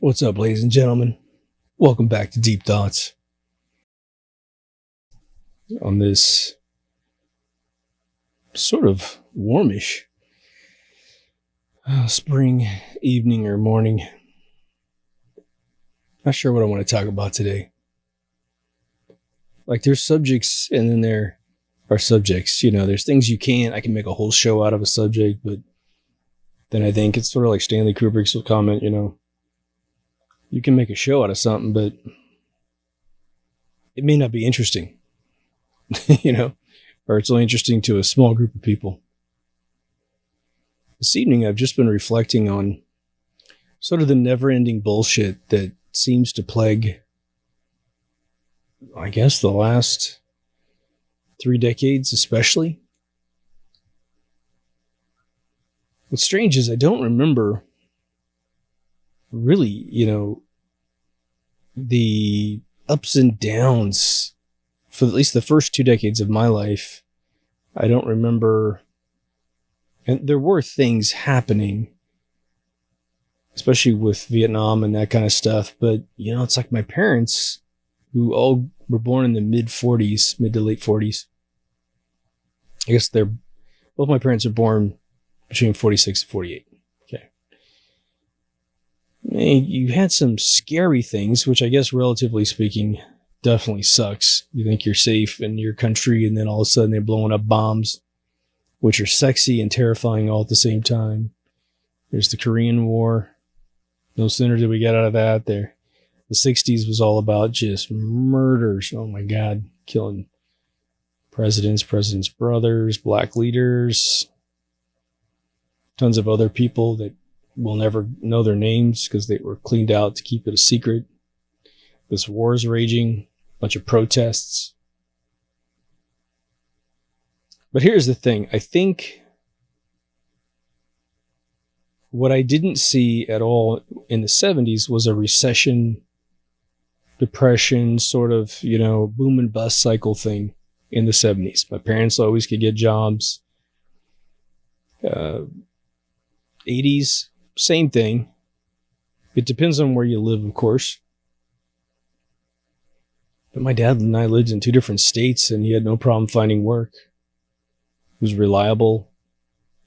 What's up, ladies and gentlemen? Welcome back to Deep Thoughts. On this sort of warmish spring evening or morning. Not sure what I want to talk about today. Like, there's subjects and then there are subjects. You know, there's things I can make a whole show out of a subject, but then I think it's sort of like Stanley Kubrick's comment, you can make a show out of something, but it may not be interesting, or it's only interesting to a small group of people. This evening, I've just been reflecting on sort of the never-ending bullshit that seems to plague, I guess, the last 3 decades, especially. What's strange is I don't remember really, the ups and downs for at least the first 2 decades of my life. I don't remember, and there were things happening, especially with Vietnam and that kind of stuff, but it's like my parents, who all were born in the mid to late 40s. I guess both my parents are born between 46 and 48. Okay. You had some scary things, which I guess, relatively speaking, definitely sucks. You think you're safe in your country, and then all of a sudden they're blowing up bombs, which are sexy and terrifying all at the same time. There's the Korean War. No sooner did we get out of that, the 60s was all about just murders. Oh my God. Killing presidents' brothers, black leaders, tons of other people that we'll never know their names because they were cleaned out to keep it a secret. This war is raging, a bunch of protests. But here's the thing. I think what I didn't see at all in the 70s was a recession, depression, sort of, boom and bust cycle thing in the 70s. My parents always could get jobs. 80s, same thing. It depends on where you live, of course. But my dad and I lived in 2 different states, and he had no problem finding work. It was reliable.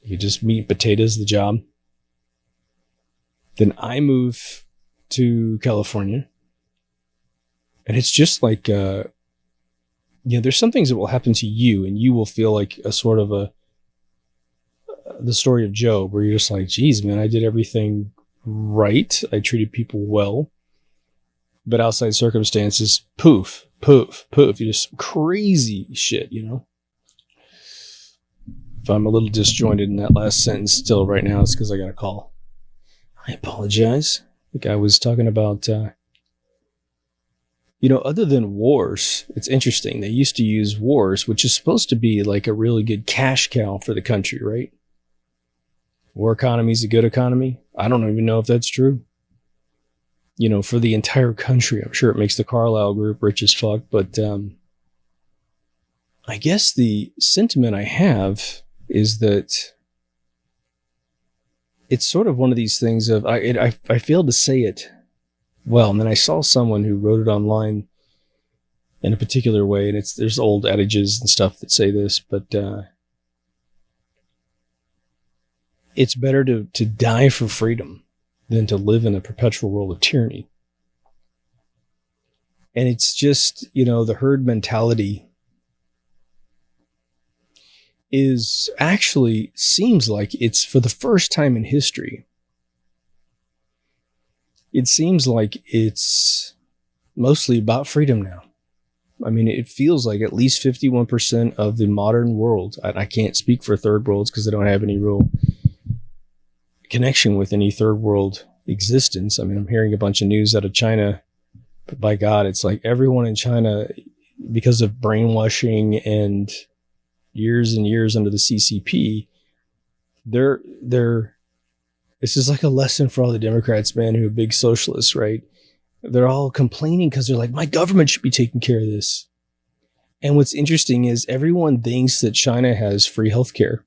You could just meat and potatoes the job. Then I moved to California. And it's just like, there's some things that will happen to you, and you will feel like a sort of the story of Job, where you're just like, geez, man, I did everything right. I treated people well. But outside circumstances, poof, poof, poof. You just crazy shit, If I'm a little disjointed in that last sentence still right now, it's because I got a call. I apologize. The guy was talking about, other than wars, it's interesting. They used to use wars, which is supposed to be like a really good cash cow for the country, right? War economy is a good economy. I don't even know if that's true. For the entire country, I'm sure it makes the Carlyle Group rich as fuck. But I guess the sentiment I have is that it's sort of one of these things of, I failed to say it well, and then I saw someone who wrote it online in a particular way, and there's old adages and stuff that say this, but it's better to die for freedom than to live in a perpetual world of tyranny. And it's just, the herd mentality seems like it's, for the first time in history, it seems like it's mostly about freedom now. I mean, it feels like at least 51% of the modern world, I can't speak for third worlds because I don't have any real connection with any third world existence. I mean, I'm hearing a bunch of news out of China, but by God, it's like everyone in China, because of brainwashing and years and years under the CCP, this is like a lesson for all the Democrats, man, who are big socialists, right? They're all complaining because they're like, my government should be taking care of this. And what's interesting is everyone thinks that China has free healthcare.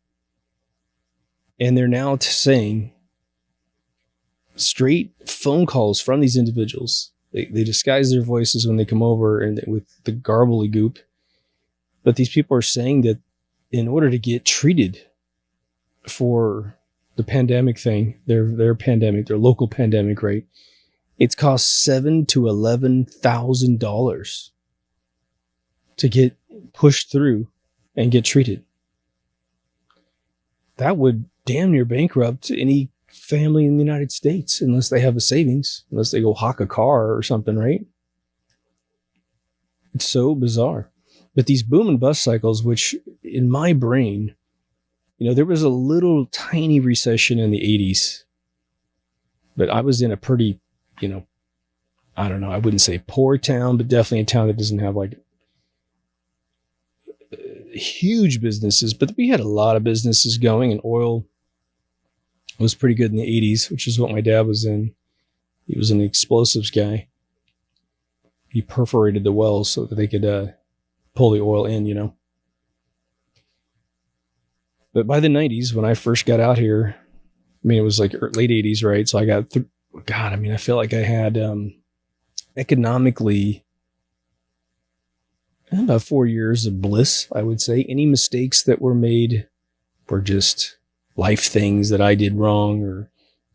And they're now saying straight phone calls from these individuals. They disguise their voices when they come over and with the gobbledygook. But these people are saying that in order to get treated for the pandemic thing, their local pandemic, right? It's cost $7,000 to $11,000 to get pushed through and get treated. That would damn near bankrupt any family in the United States unless they have a savings, unless they go hawk a car or something, right? It's so bizarre. But these boom and bust cycles, which in my brain, there was a little tiny recession in the 80s, but I was in a pretty, I don't know, I wouldn't say poor town, but definitely a town that doesn't have like huge businesses, but we had a lot of businesses going, and oil was pretty good in the 80s, which is what my dad was in. He was an explosives guy. He perforated the wells so that they could pull the oil in, But by the 90s, when I first got out here, it was like late 80s, right? So I got, I feel like I had economically about 4 years of bliss, I would say. Any mistakes that were made were just life things that I did wrong, or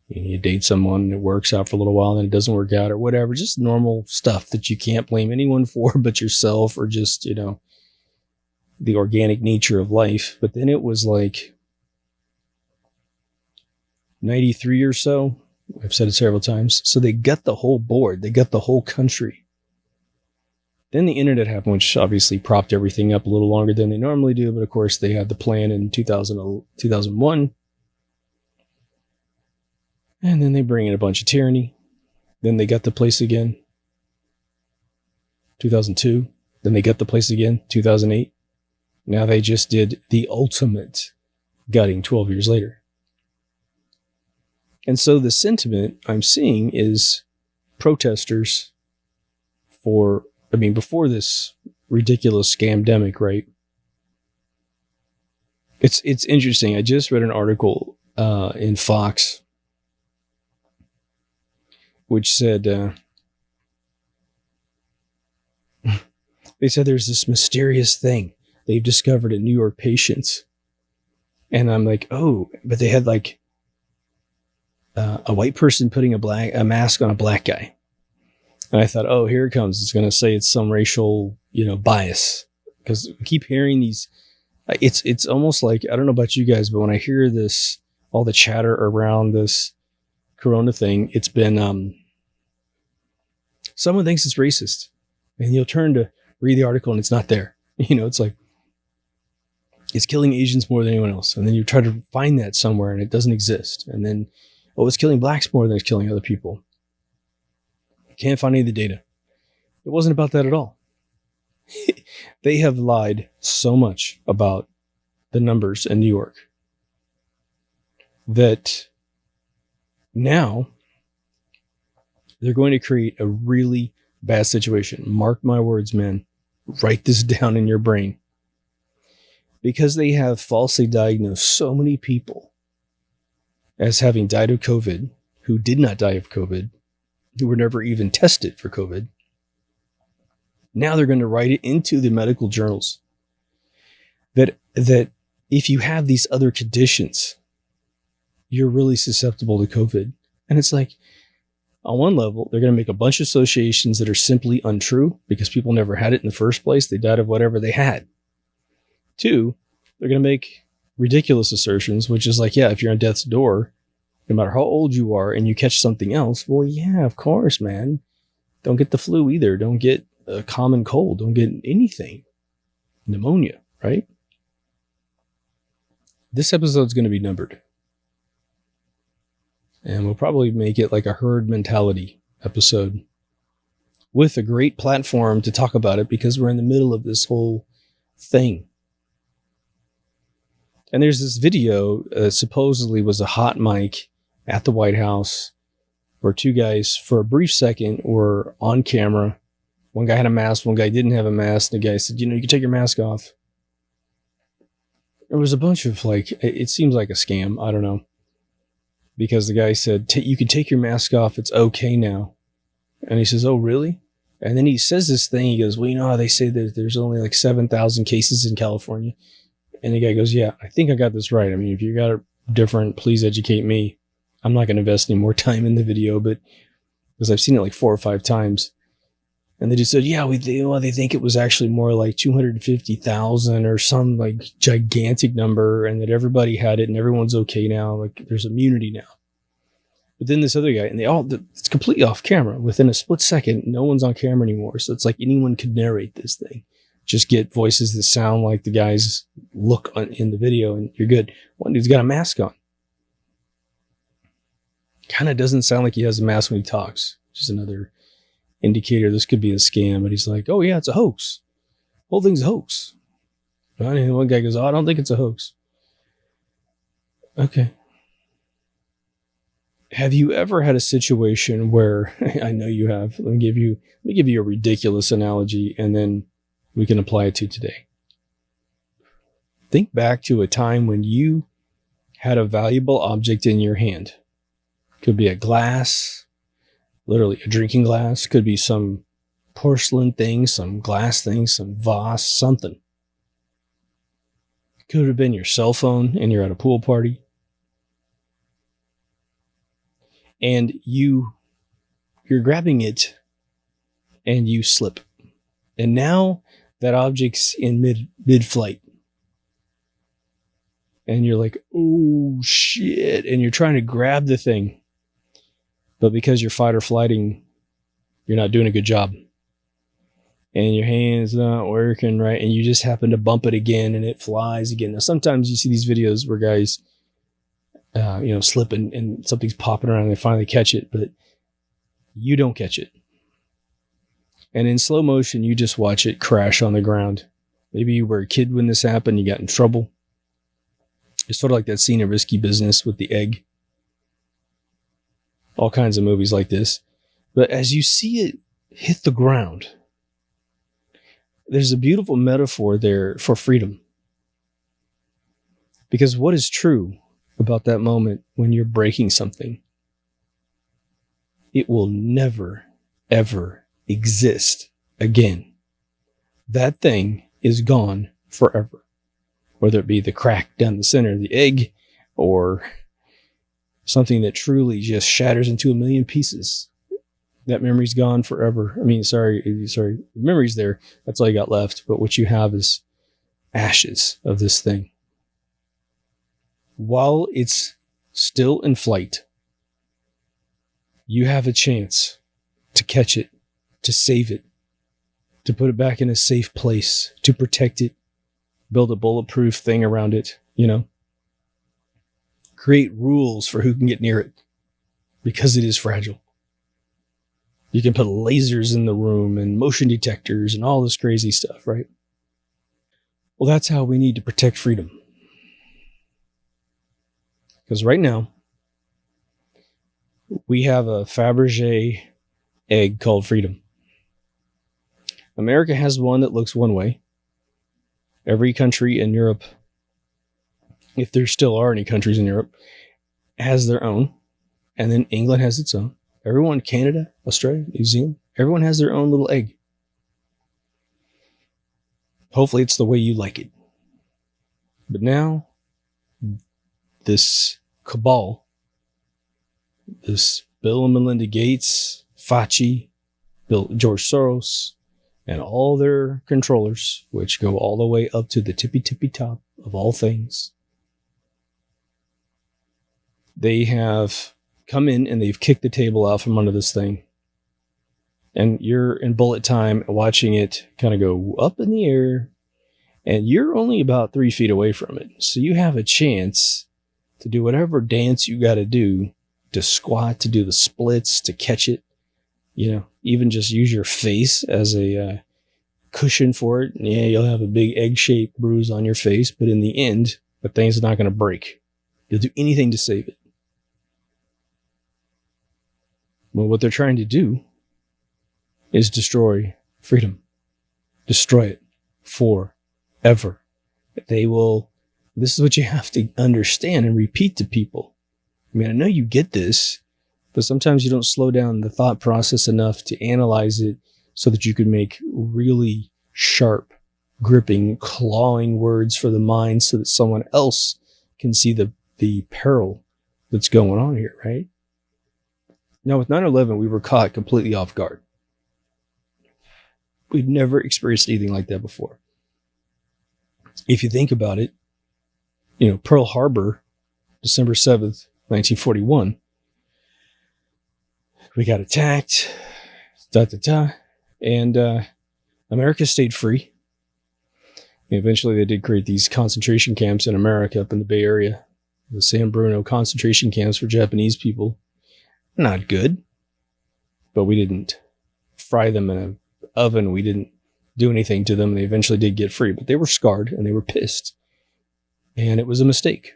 you date someone and it works out for a little while and then it doesn't work out or whatever. Just normal stuff that you can't blame anyone for but yourself, or just, the organic nature of life. But then it was like 93 or so. I've said it several times. So they got the whole board. They got the whole country. Then the internet happened, which obviously propped everything up a little longer than they normally do. But of course, they had the plan in 2001. And then they bring in a bunch of tyranny. Then they got the place again. 2002. Then they got the place again. 2008. Now they just did the ultimate gutting 12 years later. And so the sentiment I'm seeing is protesters before this ridiculous scamdemic, right? It's interesting. I just read an article in Fox which said, they said there's this mysterious thing they've discovered in New York patients. And I'm like, oh, but they had like a white person putting a mask on a black guy. And I thought, oh, here it comes. It's going to say it's some racial, bias. Because we keep hearing these. It's almost like, I don't know about you guys, but when I hear this, all the chatter around this Corona thing, it's been, someone thinks it's racist. And you'll turn to read the article and it's not there. It's like, it's killing Asians more than anyone else. And then you try to find that somewhere and it doesn't exist. And then, oh, it's killing blacks more than it's killing other people. Can't find any of the data. It wasn't about that at all. They have lied so much about the numbers in New York that now they're going to create a really bad situation. Mark my words, man. Write this down in your brain. Because they have falsely diagnosed so many people as having died of COVID who did not die of COVID, who were never even tested for COVID. Now they're going to write it into the medical journals that if you have these other conditions, you're really susceptible to COVID. And it's like, on one level, they're going to make a bunch of associations that are simply untrue because people never had it in the first place. They died of whatever they had. Two, they're going to make ridiculous assertions, which is like, yeah, if you're on death's door, no matter how old you are and you catch something else, well, yeah, of course, man. Don't get the flu either. Don't get a common cold. Don't get anything. Pneumonia, right? This episode's going to be numbered. And we'll probably make it like a herd mentality episode with a great platform to talk about it because we're in the middle of this whole thing. And there's this video supposedly was a hot mic at the White House where two guys for a brief second were on camera. One guy had a mask, one guy didn't have a mask. The guy said, you can take your mask off. There was a bunch of it seems like a scam. I don't know. because the guy said, you can take your mask off. It's okay now. And he says, oh, really? And then he says this thing. He goes, well, you know how they say that there's only like 7,000 cases in California? And the guy goes, yeah, I think I got this right. I mean, if you got it different, please educate me. I'm not going to invest any more time in the video, but because I've seen it like 4 or 5 times. And they just said, yeah, they think it was actually more like 250,000 or some like gigantic number, and that everybody had it and everyone's okay now. Like there's immunity now. But then this other guy, and it's completely off camera. Within a split second, no one's on camera anymore. So it's like anyone could narrate this thing. Just get voices that sound like the guys look in the video and you're good. One dude's got a mask on. Kind of doesn't sound like he has a mask when he talks. Just another indicator this could be a scam. But he's like, oh yeah, it's a hoax. Whole thing's a hoax. And one guy goes, oh, I don't think it's a hoax. Okay. Have you ever had a situation where, I know you have, let me give you a ridiculous analogy and then we can apply it to today. Think back to a time when you had a valuable object in your hand. Could be a glass, literally a drinking glass. Could be some porcelain thing, some glass thing, some vase, something. Could have been your cell phone and you're at a pool party. And you're grabbing it and you slip. And now that object's in mid-flight. And you're like, oh shit. And you're trying to grab the thing. But because you're fight or flighting, you're not doing a good job. And your hand's not working right. And you just happen to bump it again and it flies again. Now, sometimes you see these videos where guys, slip and something's popping around and they finally catch it, but you don't catch it. And in slow motion, you just watch it crash on the ground. Maybe you were a kid when this happened, you got in trouble. It's sort of like that scene in Risky Business with the egg. All kinds of movies like this. But as you see it hit the ground, there's a beautiful metaphor there for freedom. Because what is true about that moment when you're breaking something? It will never, ever exist again. That thing is gone forever. Whether it be the crack down the center of the egg or something that truly just shatters into a million pieces. That memory's gone forever. I mean, sorry, the memory's there. That's all you got left. But what you have is ashes of this thing. While it's still in flight, you have a chance to catch it, to save it, to put it back in a safe place, to protect it, build a bulletproof thing around it, create rules for who can get near it because it is fragile. You can put lasers in the room and motion detectors and all this crazy stuff, right? Well, that's how we need to protect freedom. Because right now, we have a Fabergé egg called freedom. America has one that looks one way. Every country in Europe, if there still are any countries in Europe, has their own. And then England has its own. Everyone, Canada, Australia, New Zealand, everyone has their own little egg. Hopefully it's the way you like it. But now, this cabal, this Bill and Melinda Gates, Fauci, George Soros, and all their controllers, which go all the way up to the tippy top of all things, they have come in and they've kicked the table out from under this thing. And you're in bullet time watching it kind of go up in the air. And you're only about 3 feet away from it. So you have a chance to do whatever dance you got to do, to squat, to do the splits, to catch it. Even just use your face as a cushion for it. Yeah, you'll have a big egg-shaped bruise on your face. But in the end, the thing's not going to break. You'll do anything to save it. Well, what they're trying to do is destroy freedom. Destroy it forever. This is what you have to understand and repeat to people. I mean, I know you get this, but sometimes you don't slow down the thought process enough to analyze it so that you can make really sharp, gripping, clawing words for the mind so that someone else can see the peril that's going on here, right? Now, with 9/11, we were caught completely off guard. We'd never experienced anything like that before. If you think about it, Pearl Harbor, December 7th, 1941, we got attacked, and America stayed free. And eventually they did create these concentration camps in America up in the Bay Area, the San Bruno concentration camps for Japanese people. Not good, but we didn't fry them in an oven. We didn't do anything to them. They eventually did get free, but they were scarred and they were pissed. And it was a mistake.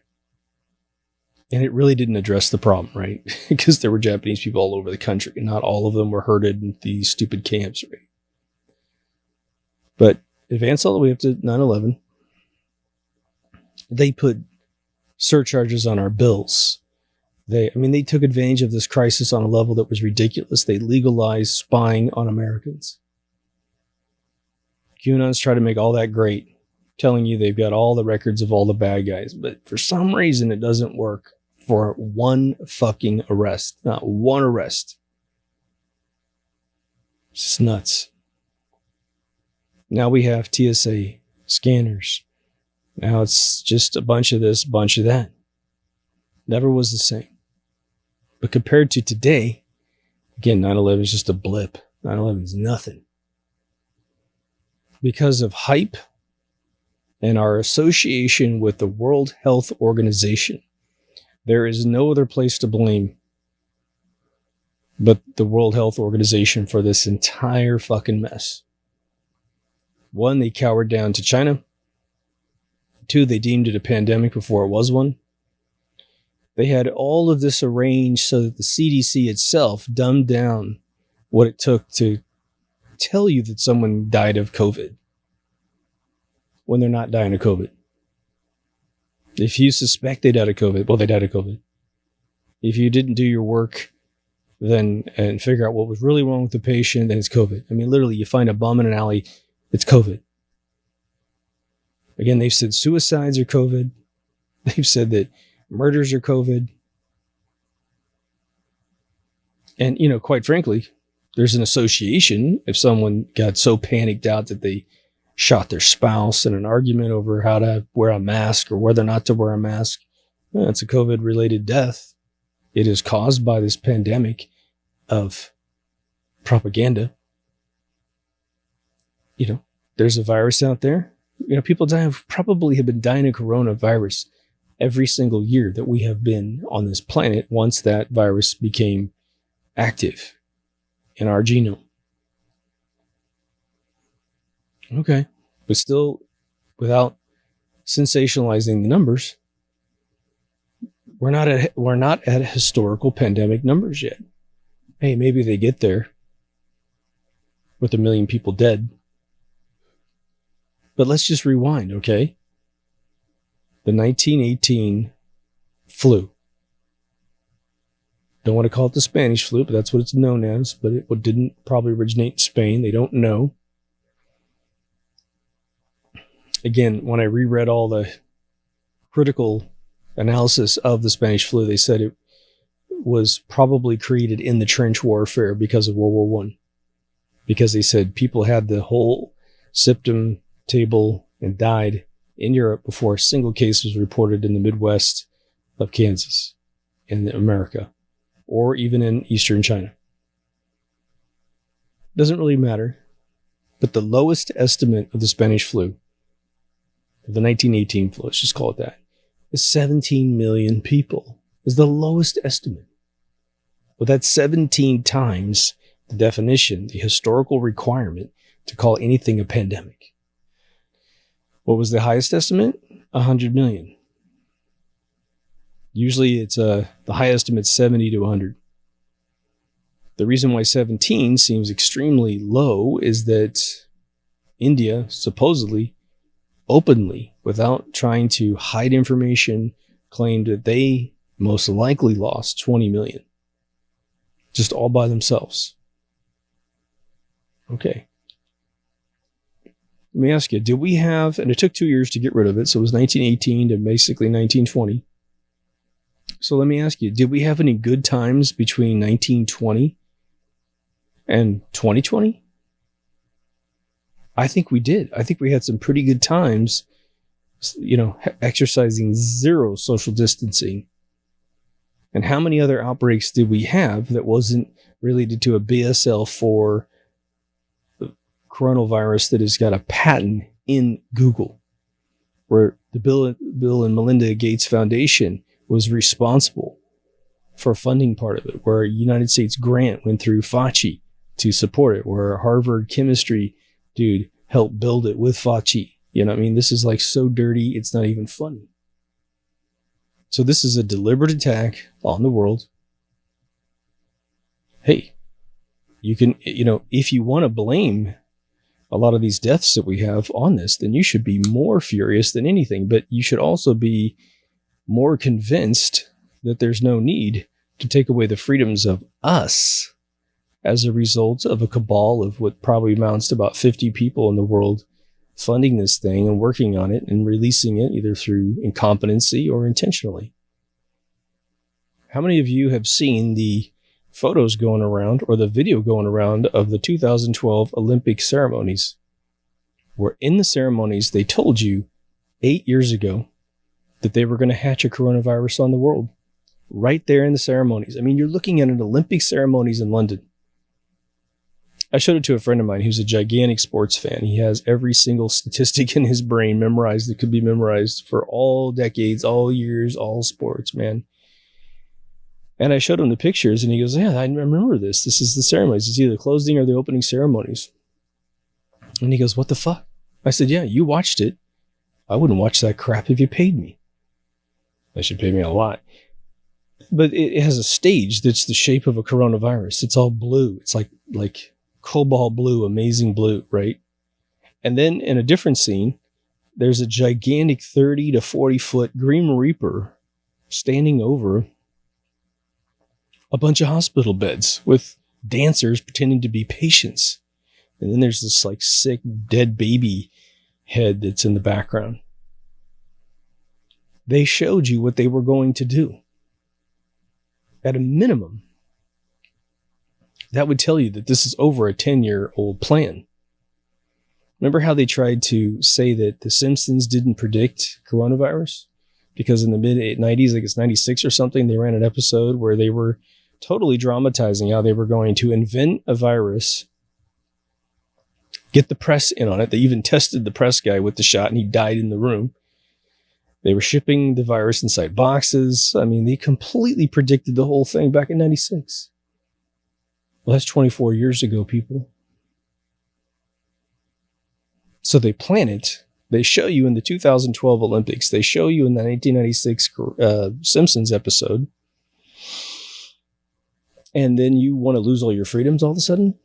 And it really didn't address the problem, right? Because there were Japanese people all over the country, and not all of them were herded in these stupid camps, right? But advance all the way up to 9/11. They put surcharges on our bills. They took advantage of this crisis on a level that was ridiculous. They legalized spying on Americans. QAnon's try to make all that great, telling you they've got all the records of all the bad guys. But for some reason, it doesn't work for one fucking arrest. Not one arrest. It's just nuts. Now we have TSA scanners. Now it's just a bunch of this, bunch of that. Never was the same. But compared to today, again, 9/11 is just a blip. 9/11 is nothing. Because of hype and our association with the World Health Organization, there is no other place to blame but the World Health Organization for this entire fucking mess. One, they cowered down to China. Two, they deemed it a pandemic before it was one. They had all of this arranged so that the CDC itself dumbed down what it took to tell you that someone died of COVID when they're not dying of COVID. If you suspect they died of COVID, well, they died of COVID. If you didn't do your work and figure out what was really wrong with the patient, then it's COVID. I mean, literally, you find a bum in an alley, it's COVID. Again, they've said suicides are COVID. They've said that murders are COVID. And, quite frankly, there's an association. If someone got so panicked out that they shot their spouse in an argument over how to wear a mask or whether or not to wear a mask, well, it's a COVID-related death. It is caused by this pandemic of propaganda. There's a virus out there. People probably have been dying of coronavirus every single year that we have been on this planet once that virus became active in our genome. Okay. But still, without sensationalizing the numbers, we're not at historical pandemic numbers yet. Hey, maybe they get there with 1 million people dead. But let's just rewind, okay? The 1918 flu. Don't want to call it the Spanish flu, but that's what it's known as. But it didn't probably originate in Spain. They don't know. Again, when I reread all the critical analysis of the Spanish flu, they said it was probably created in the trench warfare because of World War I. Because they said people had the whole symptom table and died in Europe before a single case was reported in the Midwest of Kansas in America, or even in Eastern China. Doesn't really matter. But the lowest estimate of the Spanish flu, of the 1918 flu, let's just call it that, is 17 million people. Is the lowest estimate. Well, that's 17 times the definition, the historical requirement to call anything a pandemic. What was the highest estimate? 100 million. Usually it's the high estimate 70 to 100. The reason why 17 seems extremely low is that India supposedly, openly, without trying to hide information, claimed that they most likely lost 20 million. Just all by themselves. Okay. Let me ask you, did we have, and it took 2 years to get rid of it, so it was 1918 to basically 1920. So let me ask you, did we have any good times between 1920 and 2020? I think we did. I think we had some pretty good times, exercising zero social distancing. And how many other outbreaks did we have that wasn't related to a BSL-4 coronavirus that has got a patent in Google, where the Bill and Melinda Gates Foundation was responsible for funding part of it, where a United States grant went through Fauci to support it, where a Harvard chemistry dude helped build it with Fauci. You know what I mean? This is like so dirty, it's not even funny. So this is a deliberate attack on the world. Hey, you can, if you want to blame a lot of these deaths that we have on this, then you should be more furious than anything. But you should also be more convinced that there's no need to take away the freedoms of us as a result of a cabal of what probably amounts to about 50 people in the world funding this thing and working on it and releasing it either through incompetency or intentionally. How many of you have seen the photos going around or the video going around of the 2012 Olympic ceremonies, where in the ceremonies they told you 8 years ago that they were going to hatch a coronavirus on the world right there in the ceremonies? I mean, you're looking at an Olympic ceremonies in London. I showed it to a friend of mine who's a gigantic sports fan. He has every single statistic in his brain memorized that could be memorized for all decades, all years, all sports, man. And I showed him the pictures, and he goes, yeah, I remember this. This is the ceremonies. It's either the closing or the opening ceremonies. And he goes, what the fuck? I said, yeah, you watched it. I wouldn't watch that crap if you paid me. They should pay me a lot. But it has a stage that's the shape of a coronavirus. It's all blue. It's like cobalt blue, amazing blue, right? And then in a different scene, there's a gigantic 30 to 40 foot Grim Reaper standing over a bunch of hospital beds with dancers pretending to be patients. And then there's this like sick dead baby head that's in the background. They showed you what they were going to do. At a minimum, that would tell you that this is over a 10-year-old plan. Remember how they tried to say that The Simpsons didn't predict coronavirus? Because in the mid-90s, like it's 96 or something, they ran an episode where they were totally dramatizing how they were going to invent a virus, get the press in on it. They even tested the press guy with the shot, and he died in the room. They were shipping the virus inside boxes. I mean, they completely predicted the whole thing back in 96. Well, that's 24 years ago, people. So they plan it. They show you in the 2012 Olympics. They show you in the 1996 Simpsons episode. And then you want to lose all your freedoms all of a sudden?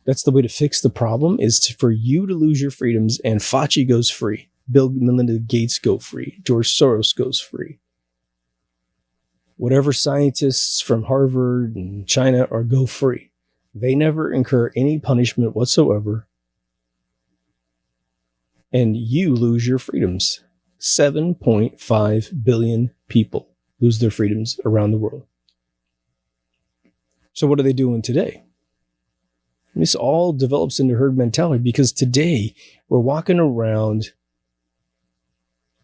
That's the way to fix the problem, is for you to lose your freedoms and Fauci goes free. Bill and Melinda Gates go free. George Soros goes free. Whatever scientists from Harvard and China go free. They never incur any punishment whatsoever. And you lose your freedoms. 7.5 billion people lose their freedoms around the world. So what are they doing today? This all develops into herd mentality, because today we're walking around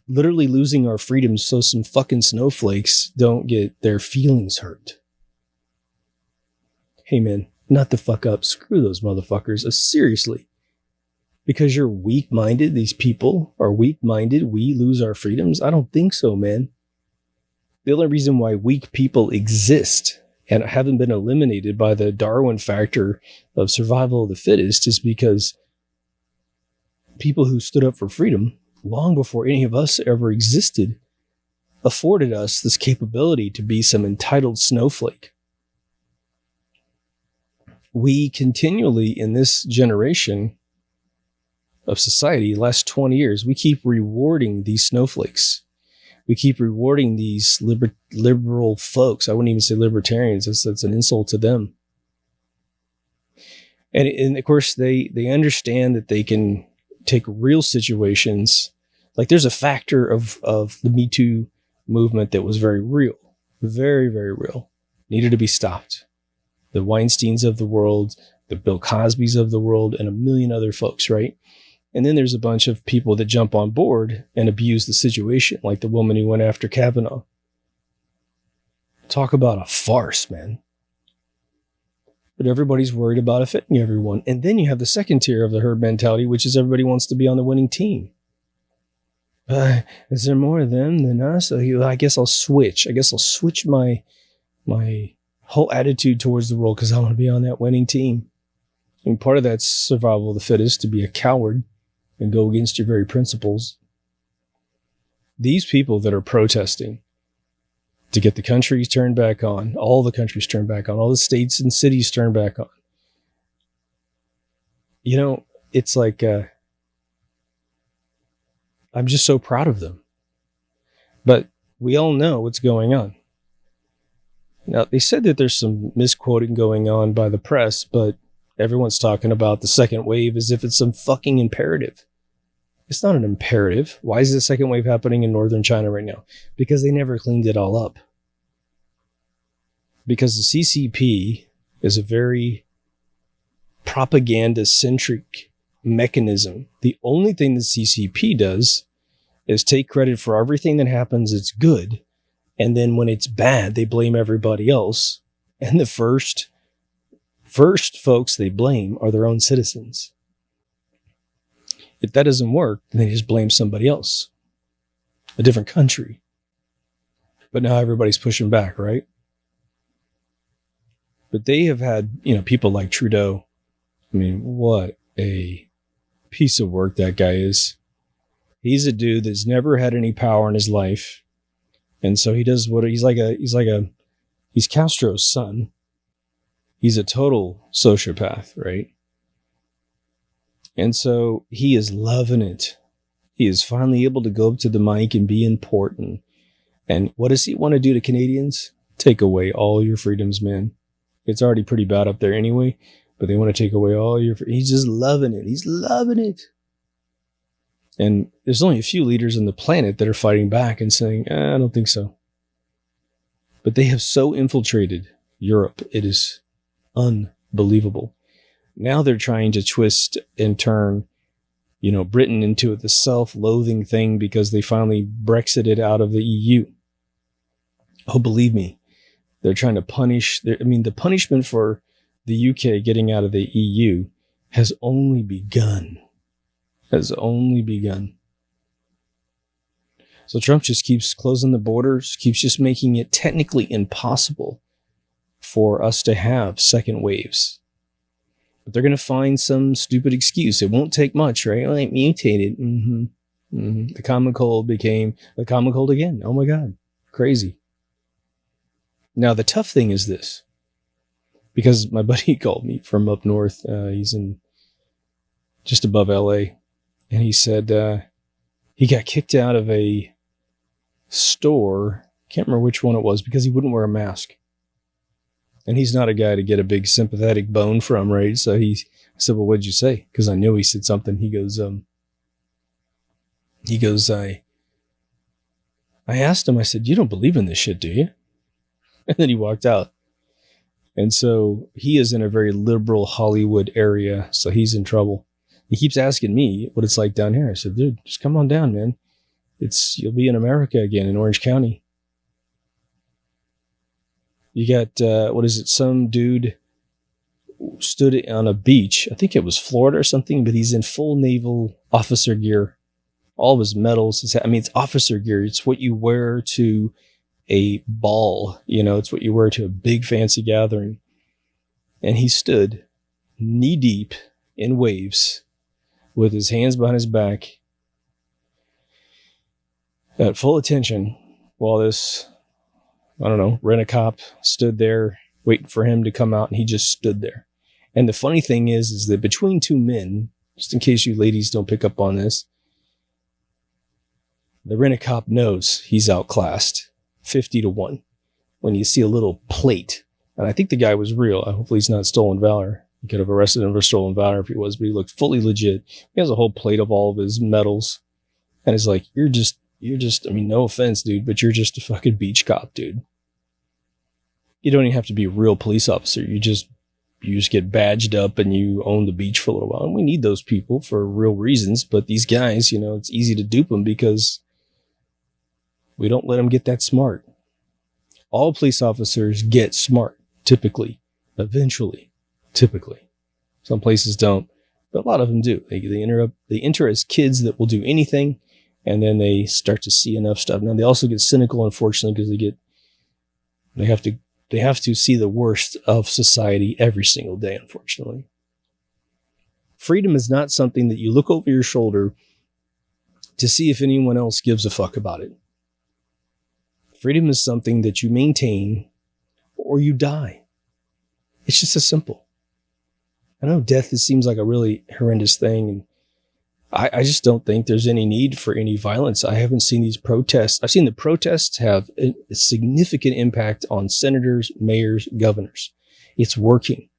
literally losing our freedoms so some fucking snowflakes don't get their feelings hurt. Hey man, not the fuck up. Screw those motherfuckers. Seriously. Because you're weak-minded, these people are weak-minded, we lose our freedoms? I don't think so, man. The only reason why weak people exist and haven't been eliminated by the Darwin factor of survival of the fittest is because people who stood up for freedom long before any of us ever existed afforded us this capability to be some entitled snowflake. We continually, in this generation of society, last 20 years, we keep rewarding these snowflakes. we keep rewarding these liberal folks. I wouldn't even say libertarians. That's an insult to them. And of course, they understand that they can take real situations. Like there's a factor of the Me Too movement that was very real, very, very real, needed to be stopped. The Weinsteins of the world, the Bill Cosbys of the world, and a million other folks, right? And then there's a bunch of people that jump on board and abuse the situation, like the woman who went after Kavanaugh. Talk about a farce, man. But everybody's worried about offending everyone. And then you have the second tier of the herd mentality, which is everybody wants to be on the winning team. Is there more of them than us? I guess I'll switch. I guess I'll switch my whole attitude towards the world because I want to be on that winning team. And part of that's survival of the fittest, to be a coward and go against your very principles. These people that are protesting to get the countries turned back on, all the countries turned back on, all the states and cities turned back on. You know, it's like, I'm just so proud of them. But we all know what's going on. Now, they said that there's some misquoting going on by the press, but everyone's talking about the second wave as if it's some fucking imperative. It's not an imperative. Why is the second wave happening in northern China right now? Because they never cleaned it all up. Because the CCP is a very propaganda-centric mechanism. The only thing the CCP does is take credit for everything that happens that's good, and then when it's bad, they blame everybody else. And the first folks they blame are their own citizens. If that doesn't work, then they just blame somebody else, a different country. But now everybody's pushing back, right? But they have had, people like Trudeau. I mean, what a piece of work that guy is. He's a dude that's never had any power in his life. And so he does he's Castro's son. He's a total sociopath, right? And so he is loving it. He is finally able to go up to the mic and be important. And what does he want to do to Canadians? Take away all your freedoms, man. It's already pretty bad up there anyway, but they want to take away all your... He's just loving it. He's loving it. And there's only a few leaders on the planet that are fighting back and saying, I don't think so. But they have so infiltrated Europe. It is unbelievable. Now they're trying to twist and turn, Britain into the self-loathing thing because they finally Brexited out of the EU. Oh, believe me, they're trying to punish. The punishment for the UK getting out of the EU has only begun. So Trump just keeps closing the borders, keeps just making it technically impossible for us to have second waves. But they're going to find some stupid excuse. It won't take much, right? Well, it mutated. The common cold became the common cold again. Oh my God. Crazy. Now, the tough thing is this. Because my buddy called me from up north. He's in just above LA. And he said he got kicked out of a store. Can't remember which one it was because he wouldn't wear a mask. And he's not a guy to get a big sympathetic bone from, right? So I said, well, what'd you say? Because I knew he said something. He goes, I asked him, I said, you don't believe in this shit, do you? And then he walked out. And so he is in a very liberal Hollywood area. So he's in trouble. He keeps asking me what it's like down here. I said, dude, just come on down, man. You'll be in America again in Orange County. You got, some dude stood on a beach. I think it was Florida or something, but he's in full naval officer gear. All of his medals. It's officer gear. It's what you wear to a ball. It's what you wear to a big fancy gathering. And he stood knee deep in waves with his hands behind his back at full attention while this... rent-a-cop stood there waiting for him to come out, and he just stood there. And the funny thing is that between two men, just in case you ladies don't pick up on this, The rent-a-cop knows he's outclassed 50-1 when you see a little plate. And I think the guy was real. Hopefully he's not stolen valor. He could have arrested him for stolen valor if he was, but he looked fully legit. He has a whole plate of all of his medals. And it's like, you're just, I mean, no offense, dude, but you're just a fucking beach cop, dude. You don't even have to be a real police officer. You just get badged up and you own the beach for a little while. And we need those people for real reasons. But these guys, you know, it's easy to dupe them because we don't let them get that smart. All police officers get smart, typically, eventually, typically. Some places don't, but a lot of them do. They enter as kids that will do anything, and then they start to see enough stuff. Now, they also get cynical, unfortunately, because they have to see the worst of society every single day, unfortunately. Freedom is not something that you look over your shoulder to see if anyone else gives a fuck about it. Freedom is something that you maintain or you die. It's just as simple. I know death seems like a really horrendous thing, and I just don't think there's any need for any violence. I haven't seen these protests. I've seen the protests have a significant impact on senators, mayors, governors. It's working.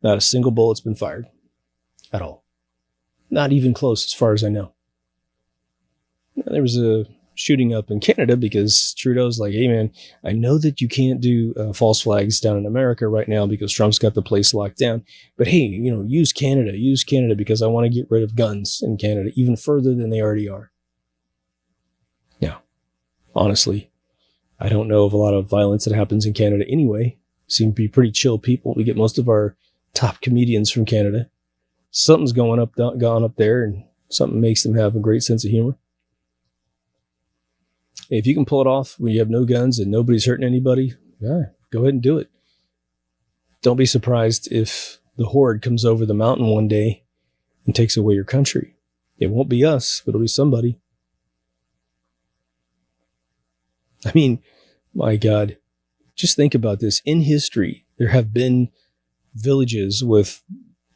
Not a single bullet's been fired at all. Not even close as far as I know. There was a shooting up in Canada because Trudeau's like, hey man, I know that you can't do false flags down in America right now because Trump's got the place locked down. But hey, you know, use Canada because I want to get rid of guns in Canada even further than they already are. Now, honestly, I don't know of a lot of violence that happens in Canada anyway. Seem to be pretty chill people. We get most of our top comedians from Canada. Something's gone up there, and something makes them have a great sense of humor. If you can pull it off when you have no guns and nobody's hurting anybody, yeah, go ahead and do it. Don't be surprised if the horde comes over the mountain one day and takes away your country. It won't be us, but it'll be somebody. I mean, my God, just think about this. In history, there have been villages with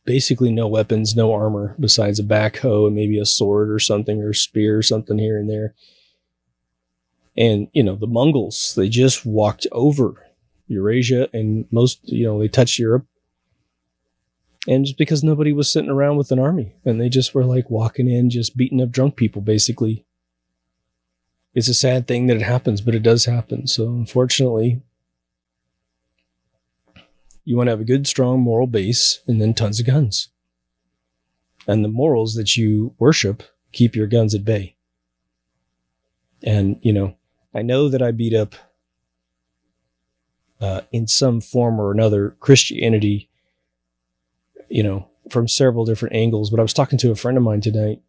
basically no weapons, no armor, besides a backhoe and maybe a sword or something, or a spear or something here and there. And, you know, the Mongols, they just walked over Eurasia, and they touched Europe. And just because nobody was sitting around with an army, and they just were like walking in, just beating up drunk people, basically. It's a sad thing that it happens, but it does happen. So unfortunately, you want to have a good, strong moral base and then tons of guns. And the morals that you worship keep your guns at bay. And, you know, I know that I beat up in some form or another Christianity, you know, from several different angles, but I was talking to a friend of mine tonight,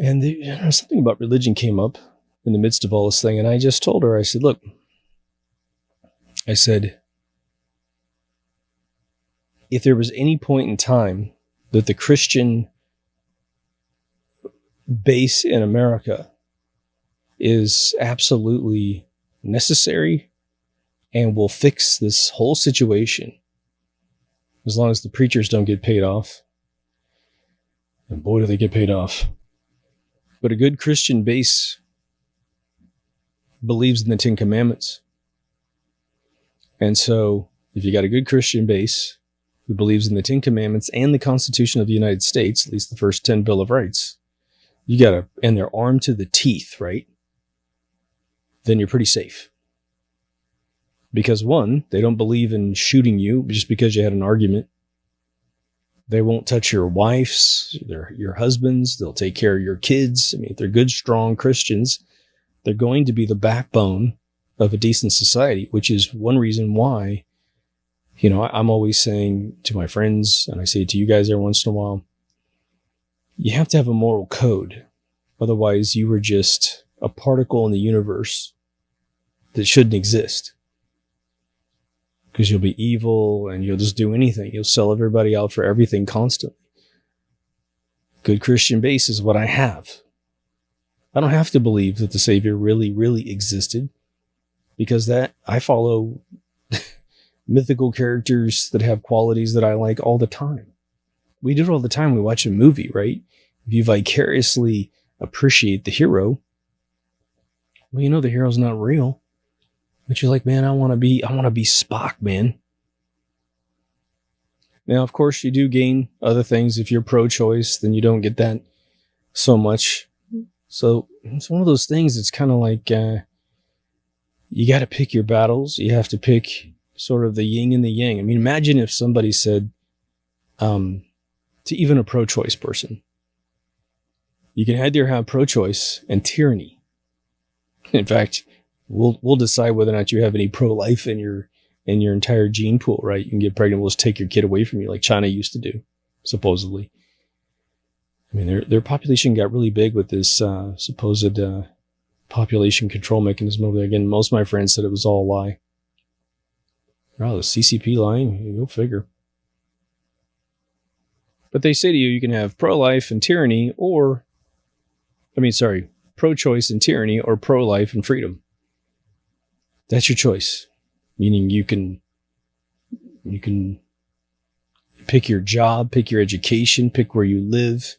and something about religion came up in the midst of all this thing, and I just told her, I said, look, I said, if there was any point in time that the Christian base in America is absolutely necessary and will fix this whole situation, as long as the preachers don't get paid off. And boy, do they get paid off. But a good Christian base believes in the 10 Commandments. And so if you got a good Christian base who believes in the 10 Commandments and the Constitution of the United States, at least the first 10 Bill of Rights, and they're armed to the teeth, right? Then you're pretty safe. Because one, they don't believe in shooting you just because you had an argument. They won't touch your wives, your husbands. They'll take care of your kids. I mean, if they're good, strong Christians, they're going to be the backbone of a decent society, which is one reason why, you know, I'm always saying to my friends, and I say it to you guys every once in a while, you have to have a moral code. Otherwise, you are just a particle in the universe that shouldn't exist. Because you'll be evil and you'll just do anything. You'll sell everybody out for everything constantly. Good Christian base is what I have. I don't have to believe that the Savior really, really existed, because that I follow mythical characters that have qualities that I like all the time. We do it all the time. We watch a movie, right? If you vicariously appreciate the hero. Well, you know the hero's not real. But you're like, man, I want to be Spock, man. Now, of course, you do gain other things. If you're pro-choice, then you don't get that so much. So it's one of those things. It's kind of like you got to pick your battles. You have to pick sort of the yin and the yang. I mean, imagine if somebody said to even a pro-choice person, you can either have pro-choice and tyranny. In fact, we'll decide whether or not you have any pro-life in your entire gene pool, right? You can get pregnant, we'll just take your kid away from you like China used to do, supposedly. I mean, their population got really big with this supposed population control mechanism over there. Again, most of my friends said it was all a lie. Oh, the CCP lying? Go figure. But they say to you, you can have pro-life and tyranny pro-choice and tyranny or pro-life and freedom. That's your choice. Meaning you can pick your job, pick your education, pick where you live.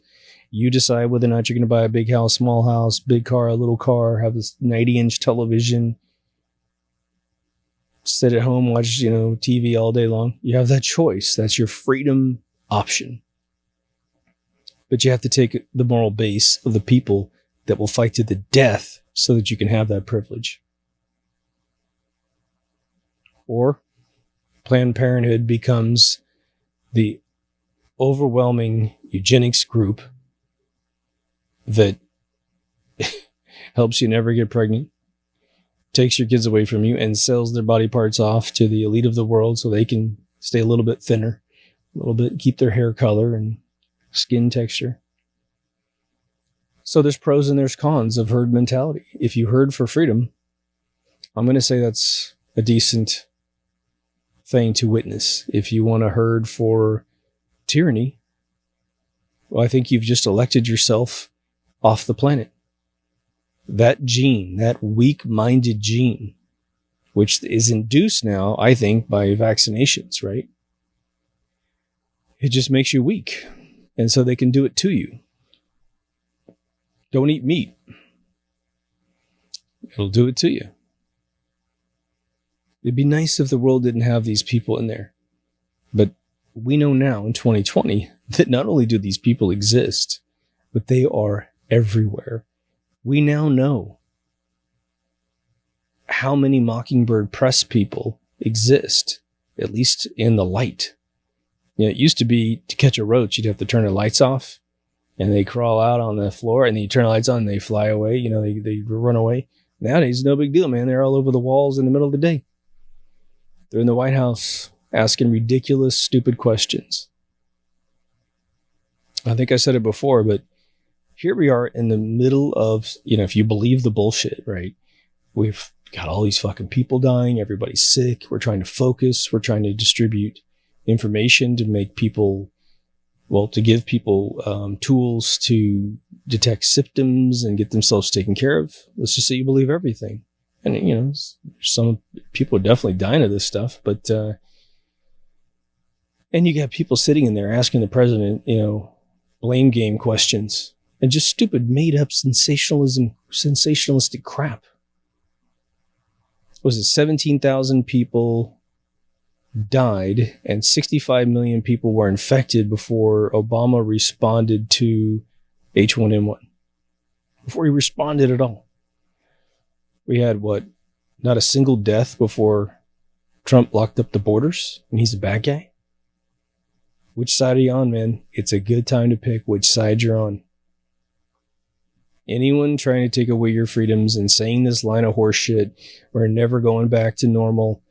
You decide whether or not you're going to buy a big house, small house, big car, a little car, have this 90-inch television, sit at home, watch, TV all day long. You have that choice. That's your freedom option. But you have to take the moral base of the people that will fight to the death so that you can have that privilege. Or Planned Parenthood becomes the overwhelming eugenics group that helps you never get pregnant, takes your kids away from you, and sells their body parts off to the elite of the world so they can stay a little bit thinner, a little bit, keep their hair color and skin texture. So there's pros and there's cons of herd mentality. If you herd for freedom, I'm going to say that's a decent thing to witness. If you want to herd for tyranny, well, I think you've just elected yourself off the planet. That gene, that weak-minded gene, which is induced now, I think, by vaccinations, right? It just makes you weak. And so they can do it to you. Don't eat meat. It'll do it to you. It'd be nice if the world didn't have these people in there. But we know now in 2020 that not only do these people exist, but they are everywhere. We now know how many Mockingbird Press people exist, at least in the light. It used to be to catch a roach, you'd have to turn the lights off and they crawl out on the floor, and then you turn the lights on and they fly away. They run away. Nowadays, no big deal, man. They're all over the walls in the middle of the day. They're in the White House asking ridiculous, stupid questions. I think I said it before, but here we are in the middle of, if you believe the bullshit, right? We've got all these fucking people dying. Everybody's sick. We're trying to focus. We're trying to distribute information to make people, to give people tools to detect symptoms and get themselves taken care of. Let's just say you believe everything. And, some people are definitely dying of this stuff, but, and you got people sitting in there asking the president, blame game questions and just stupid made up sensationalistic crap. Was it 17,000 people died and 65 million people were infected before Obama responded to H1N1? Before he responded at all. We had not a single death before Trump locked up the borders, and he's a bad guy? Which side are you on, man? It's a good time to pick which side you're on. Anyone trying to take away your freedoms and saying this line of horse shit, we're never going back to normal.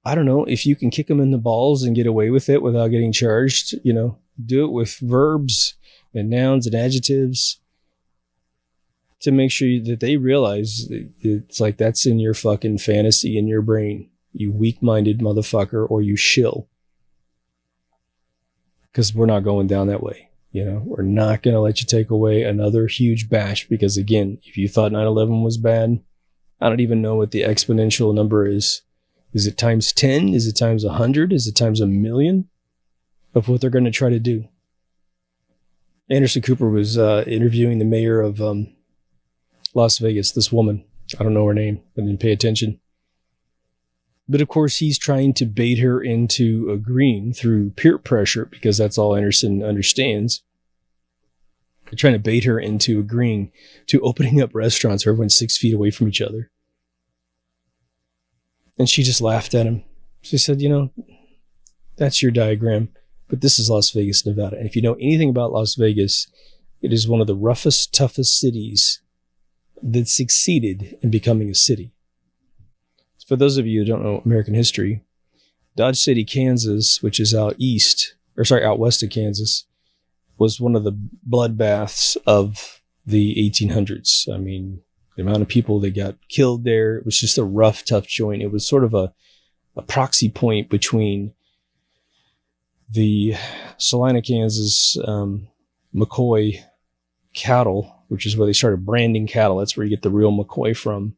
I don't know, if you can kick them in the balls and get away with it without getting charged, do it with verbs and nouns and adjectives to make sure that they realize it's like that's in your fucking fantasy in your brain, you weak-minded motherfucker, or you shill. Because we're not going down that way. We're not going to let you take away another huge bash because, again, if you thought 9/11 was bad, I don't even know what the exponential number is. Is it times 10? Is it times 100? Is it times 1,000,000 of what they're going to try to do? Anderson Cooper was interviewing the mayor of Las Vegas, this woman. I don't know her name. I didn't pay attention. But of course, he's trying to bait her into agreeing through peer pressure, because that's all Anderson understands. They're trying to bait her into agreeing to opening up restaurants where everyone's 6 feet away from each other. And she just laughed at him. She said, you know, that's your diagram, but this is Las Vegas, Nevada. And if you know anything about Las Vegas, it is one of the roughest, toughest cities that succeeded in becoming a city. For those of you who don't know American history, Dodge City, Kansas, which is out west of Kansas, was one of the bloodbaths of the 1800s. I mean, the amount of people that got killed there, it was just a rough, tough joint. It was sort of a proxy point between the Salina, Kansas, McCoy cattle, which is where they started branding cattle. That's where you get the real McCoy from.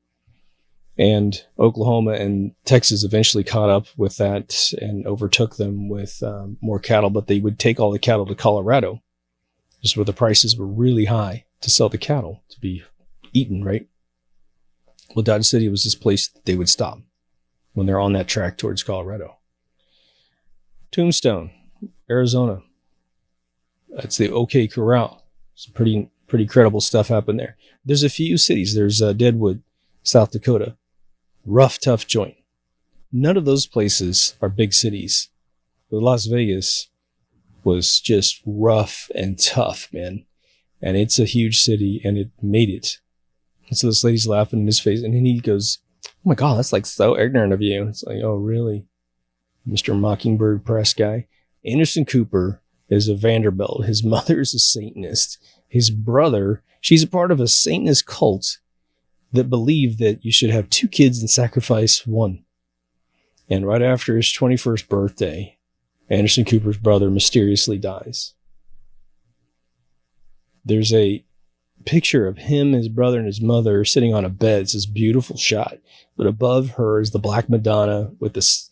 And Oklahoma and Texas eventually caught up with that and overtook them with more cattle, but they would take all the cattle to Colorado, just where the prices were really high to sell the cattle to be eaten, right? Well, Dodge City was this place that they would stop when they're on that track towards Colorado. Tombstone, Arizona. That's the OK Corral. Some pretty credible stuff happened there. There's a few cities. There's Deadwood, South Dakota. Rough, tough joint. None of those places are big cities. But Las Vegas was just rough and tough, man. And it's a huge city, and it made it. And so this lady's laughing in his face, and then he goes, oh my God, that's like so ignorant of you. It's like, oh, really? Mr. Mockingbird press guy. Anderson Cooper is a Vanderbilt. His mother is a Satanist. His brother, she's a part of a Satanist cult that believed that you should have 2 kids and sacrifice one. And right after his 21st birthday, Anderson Cooper's brother mysteriously dies. There's a picture of him, his brother, and his mother sitting on a bed. It's this beautiful shot. But above her is the Black Madonna with this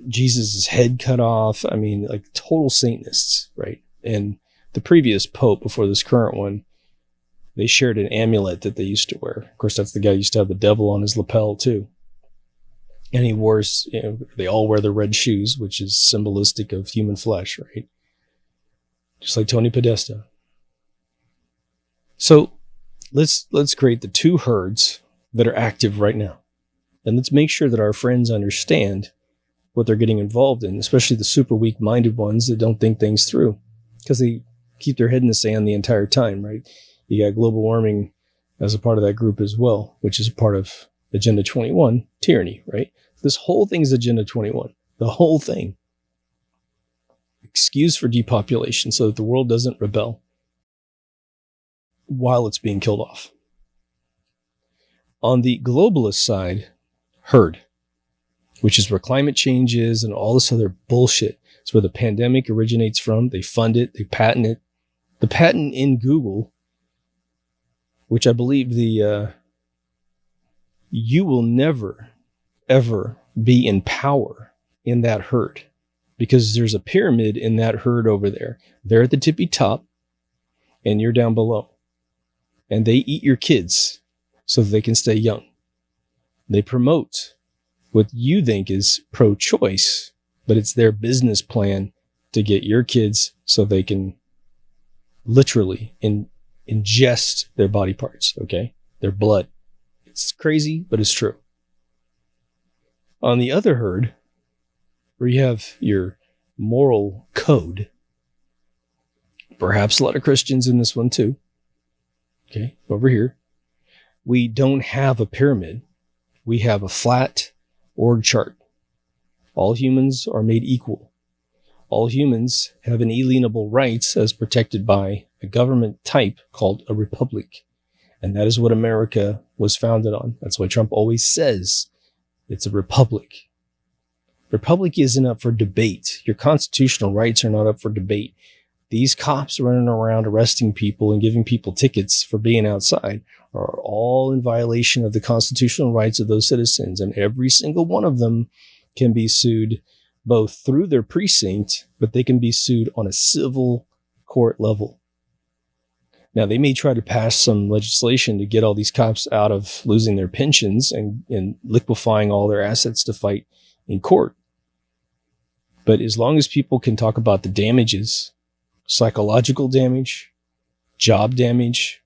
Jesus' head cut off. I mean, like total Satanists, right? And the previous pope before this current one, they shared an amulet that they used to wear. Of course, that's the guy who used to have the devil on his lapel too. And he wore, they all wear the red shoes, which is symbolistic of human flesh, right? Just like Tony Podesta. So let's create the 2 herds that are active right now. And let's make sure that our friends understand what they're getting involved in, especially the super weak-minded ones that don't think things through, because they keep their head in the sand the entire time, right? You got global warming as a part of that group as well, which is a part of Agenda 21, tyranny, right? This whole thing is Agenda 21. The whole thing. Excuse for depopulation so that the world doesn't rebel while it's being killed off. On the globalist side, herd, which is where climate change is and all this other bullshit. It's where the pandemic originates from. They fund it. They patent it. The patent in Google, which I believe you will never, ever be in power in that herd, because there's a pyramid in that herd over there. They're at the tippy top and you're down below. And they eat your kids so that they can stay young. They promote what you think is pro-choice, but it's their business plan to get your kids so they can literally ingest their body parts, okay? Their blood. It's crazy, but it's true. On the other herd, where you have your moral code, perhaps a lot of Christians in this one too, okay, over here, we don't have a pyramid. We have a flat org chart. All humans are made equal. All humans have inalienable rights as protected by a government type called a republic. And that is what America was founded on. That's why Trump always says it's a republic. Republic isn't up for debate. Your constitutional rights are not up for debate. These cops running around arresting people and giving people tickets for being outside are all in violation of the constitutional rights of those citizens. And every single one of them can be sued both through their precinct, but they can be sued on a civil court level. Now, they may try to pass some legislation to get all these cops out of losing their pensions and liquefying all their assets to fight in court. But as long as people can talk about the damages, psychological damage, job damage,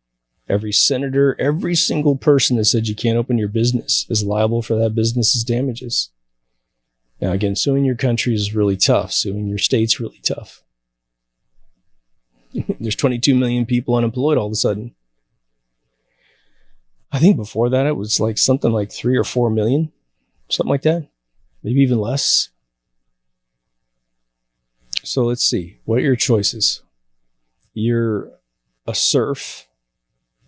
every senator, every single person that said you can't open your business is liable for that business's damages. Now, again, suing your country is really tough. Suing your state's really tough. There's 22 million people unemployed all of a sudden. I think before that, it was like something like 3 or 4 million, something like that, maybe even less. So let's see. What are your choices? You're a serf.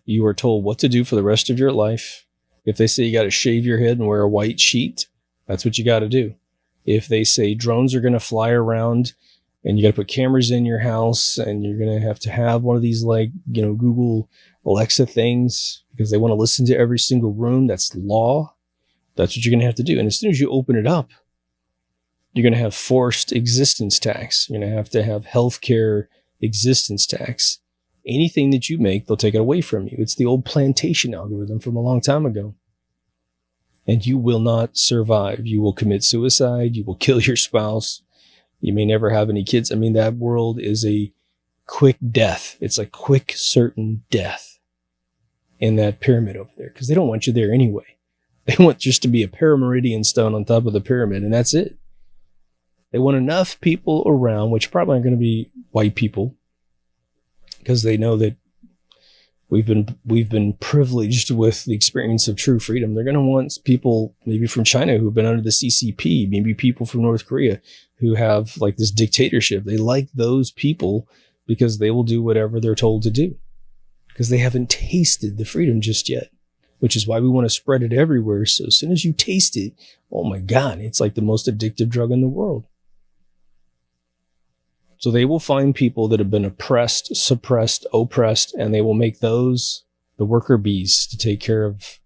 You are told what to do for the rest of your life. If they say you got to shave your head and wear a white sheet, that's what you got to do. If they say drones are going to fly around and you got to put cameras in your house and you're going to have one of these like, Google Alexa things because they want to listen to every single room, that's law. That's what you're going to have to do. And as soon as you open it up, you're going to have forced existence tax. You're going to have healthcare existence tax. Anything that you make, they'll take it away from you. It's the old plantation algorithm from a long time ago. And you will not survive. You will commit suicide. You will kill your spouse. You may never have any kids. I mean, that world is a quick death. It's a quick, certain death in that pyramid over there because they don't want you there anyway. They want just to be a parameridian stone on top of the pyramid, and that's it. They want enough people around, which probably aren't going to be white people, because they know that we've been privileged with the experience of true freedom. They're going to want people maybe from China who've been under the CCP, maybe people from North Korea who have like this dictatorship. They like those people because they will do whatever they're told to do because they haven't tasted the freedom just yet, which is why we want to spread it everywhere. So as soon as you taste it, oh my God, it's like the most addictive drug in the world. So they will find people that have been oppressed, suppressed, oppressed, and they will make those the worker bees to take care of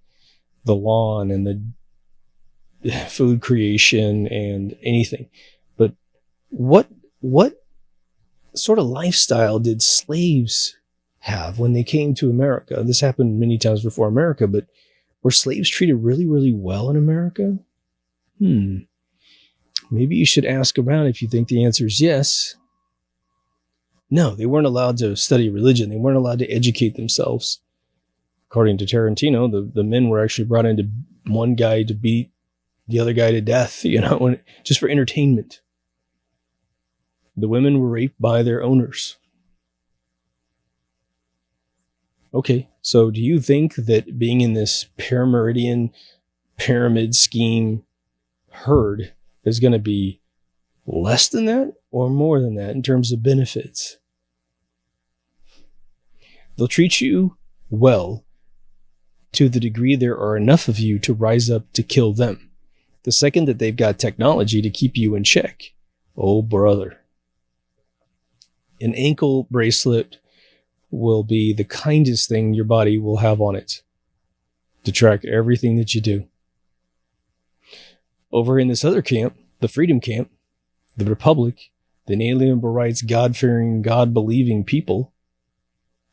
the lawn and the food creation and anything. But what sort of lifestyle did slaves have when they came to America? This happened many times before America, but were slaves treated really, really well in America? Maybe you should ask around if you think the answer is yes. No, they weren't allowed to study religion. They weren't allowed to educate themselves. According to Tarantino, the men were actually brought into one guy to beat the other guy to death, just for entertainment. The women were raped by their owners. Okay, so do you think that being in this pyramid scheme herd is going to be less than that or more than that in terms of benefits? They'll treat you well to the degree there are enough of you to rise up to kill them. The second that they've got technology to keep you in check, oh brother. An ankle bracelet will be the kindest thing your body will have on it to track everything that you do. Over in this other camp, the freedom camp, the Republic, the inalienable rights, God-fearing, God-believing people.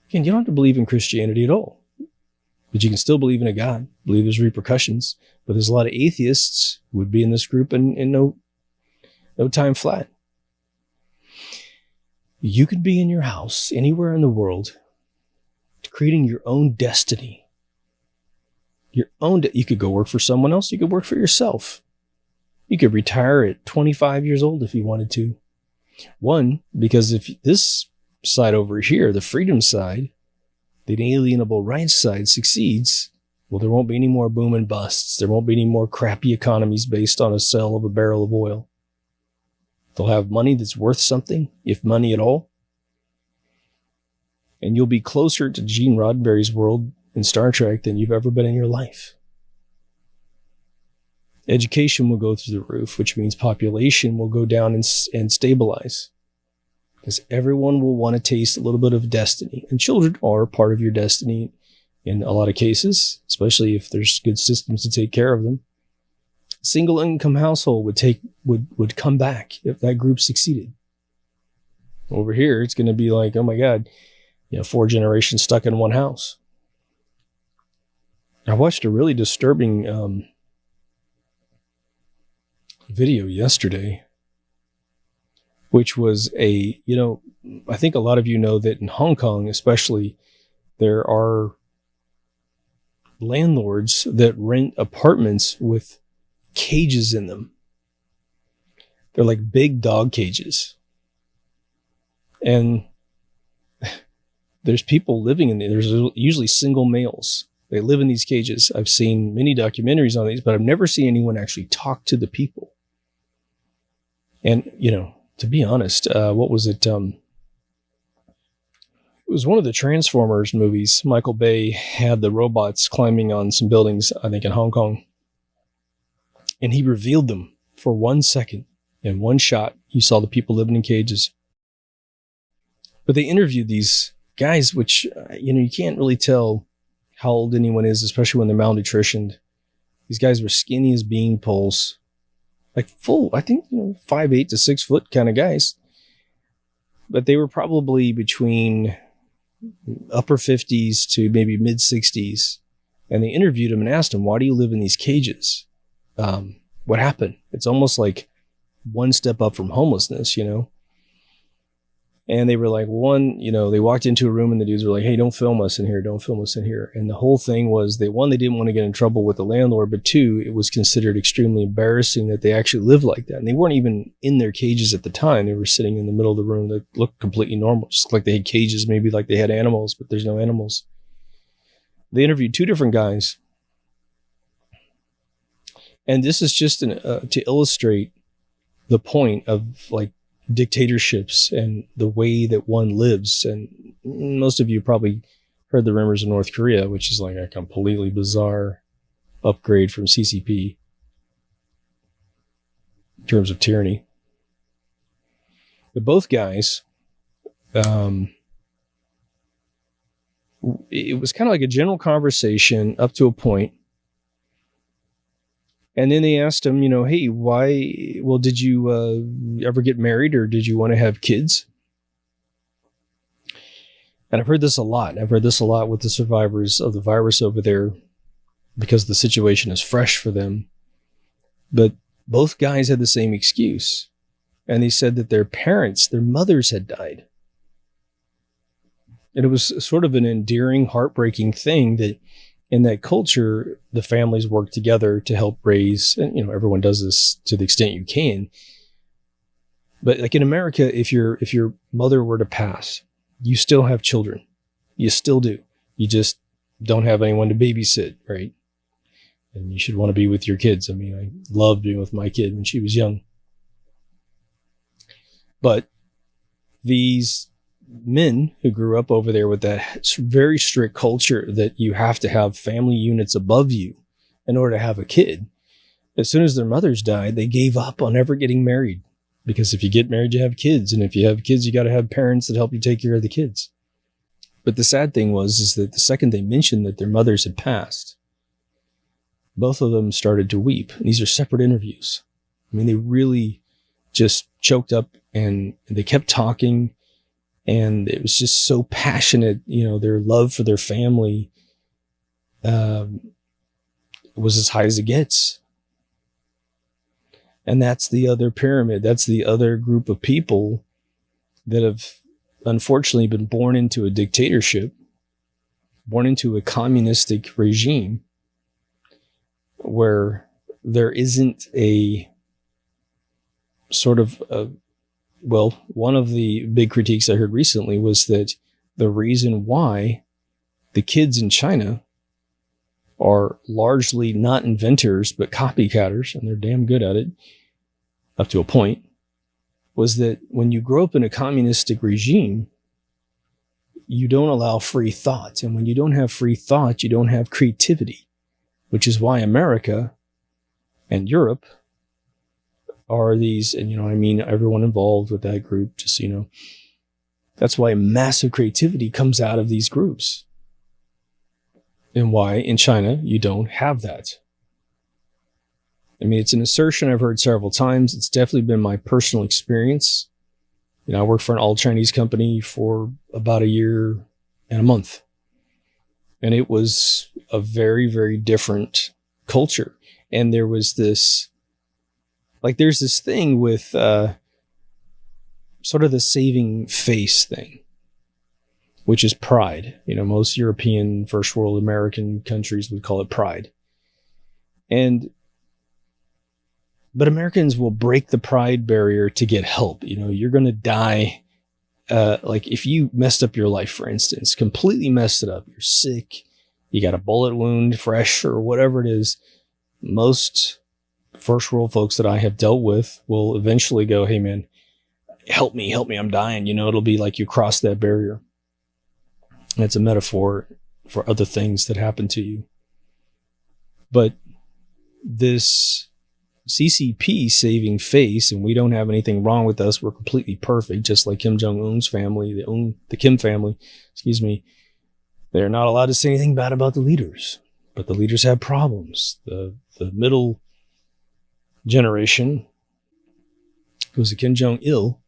Again, you don't have to believe in Christianity at all, but you can still believe in a God, believe there's repercussions. But there's a lot of atheists who would be in this group in no time flat. You could be in your house anywhere in the world, creating your own destiny. You could go work for someone else. You could work for yourself. You could retire at 25 years old if you wanted to. One, because if this side over here, the freedom side, the inalienable rights side succeeds, well, there won't be any more boom and busts. There won't be any more crappy economies based on a sale of a barrel of oil. They'll have money that's worth something, if money at all. And you'll be closer to Gene Roddenberry's world in Star Trek than you've ever been in your life. Education will go through the roof, which means population will go down and stabilize. Because everyone will want to taste a little bit of destiny. And children are part of your destiny in a lot of cases, especially if there's good systems to take care of them. Single income household would come back if that group succeeded. Over here, it's going to be like, oh my God, 4 generations stuck in one house. I watched a really disturbing video yesterday, which was I think a lot of you know that in Hong Kong, especially, there are landlords that rent apartments with cages in them. They're like big dog cages. And there's people living in there. There's usually single males. They live in these cages. I've seen many documentaries on these, but I've never seen anyone actually talk to the people. And, to be honest, what was it? It was one of the Transformers movies. Michael Bay had the robots climbing on some buildings, I think in Hong Kong. And he revealed them for 1 second. In one shot, you saw the people living in cages. But they interviewed these guys, which, you can't really tell how old anyone is, especially when they're malnutritioned. These guys were skinny as bean poles. Like full, I think, 5'8" to 6 foot kind of guys. But they were probably between upper 50s to maybe mid 60s. And they interviewed him and asked him, why do you live in these cages? What happened? It's almost like one step up from homelessness, And they were like, they walked into a room and the dudes were like, hey, don't film us in here. Don't film us in here. And the whole thing was they didn't want to get in trouble with the landlord, but 2, it was considered extremely embarrassing that they actually lived like that. And they weren't even in their cages at the time. They were sitting in the middle of the room that looked completely normal, just like they had cages, maybe like they had animals, but there's no animals. They interviewed 2 different guys. And this is just to illustrate the point of like dictatorships and the way that one lives. And most of you probably heard the rumors of North Korea, which is like a completely bizarre upgrade from CCP in terms of tyranny. But both guys, it was kind of like a general conversation up to a point. And then they asked him, hey, did you ever get married or did you want to have kids? And I've heard this a lot. I've heard this a lot with the survivors of the virus over there because the situation is fresh for them. But both guys had the same excuse. And they said that their mothers had died. And it was sort of an endearing, heartbreaking thing that in that culture, the families work together to help raise, and everyone does this to the extent you can. But like in America, if your mother were to pass, you still have children. You still do. You just don't have anyone to babysit, right? And you should want to be with your kids. I mean, I loved being with my kid when she was young. But these men who grew up over there with that very strict culture that you have to have family units above you in order to have a kid, as soon as their mothers died, they gave up on ever getting married. Because if you get married, you have kids. And if you have kids, you got to have parents that help you take care of the kids. But the sad thing is that the second they mentioned that their mothers had passed, both of them started to weep. And these are separate interviews. I mean, they really just choked up and they kept talking. And it was just so passionate, their love for their family was as high as it gets. And that's the other pyramid. That's the other group of people that have unfortunately been born into a dictatorship, born into a communistic regime where there isn't a sort of one of the big critiques I heard recently was that the reason why the kids in China are largely not inventors, but copycatters, and they're damn good at it up to a point, was that when you grow up in a communistic regime, you don't allow free thought. And when you don't have free thought, you don't have creativity, which is why America and Europe are these, and everyone involved with that group, just, that's why massive creativity comes out of these groups. And why in China you don't have that. I mean, it's an assertion I've heard several times. It's definitely been my personal experience. I worked for an all Chinese company for about a year and a month. And it was a very, very different culture. And there was this, there's this thing with sort of the saving face thing, which is pride. Most European, first world American countries would call it pride. But Americans will break the pride barrier to get help. You're going to die. If you messed up your life, for instance, completely messed it up, you're sick, you got a bullet wound fresh or whatever it is, most first world folks that I have dealt with will eventually go, hey man, help me, I'm dying. It'll be like you cross that barrier. And it's a metaphor for other things that happen to you. But this CCP saving face, and we don't have anything wrong with us. We're completely perfect, just like Kim Jong-un's family, the Kim family, They're not allowed to say anything bad about the leaders, but the leaders have problems. The middle generation, who was the Kim Jong-il,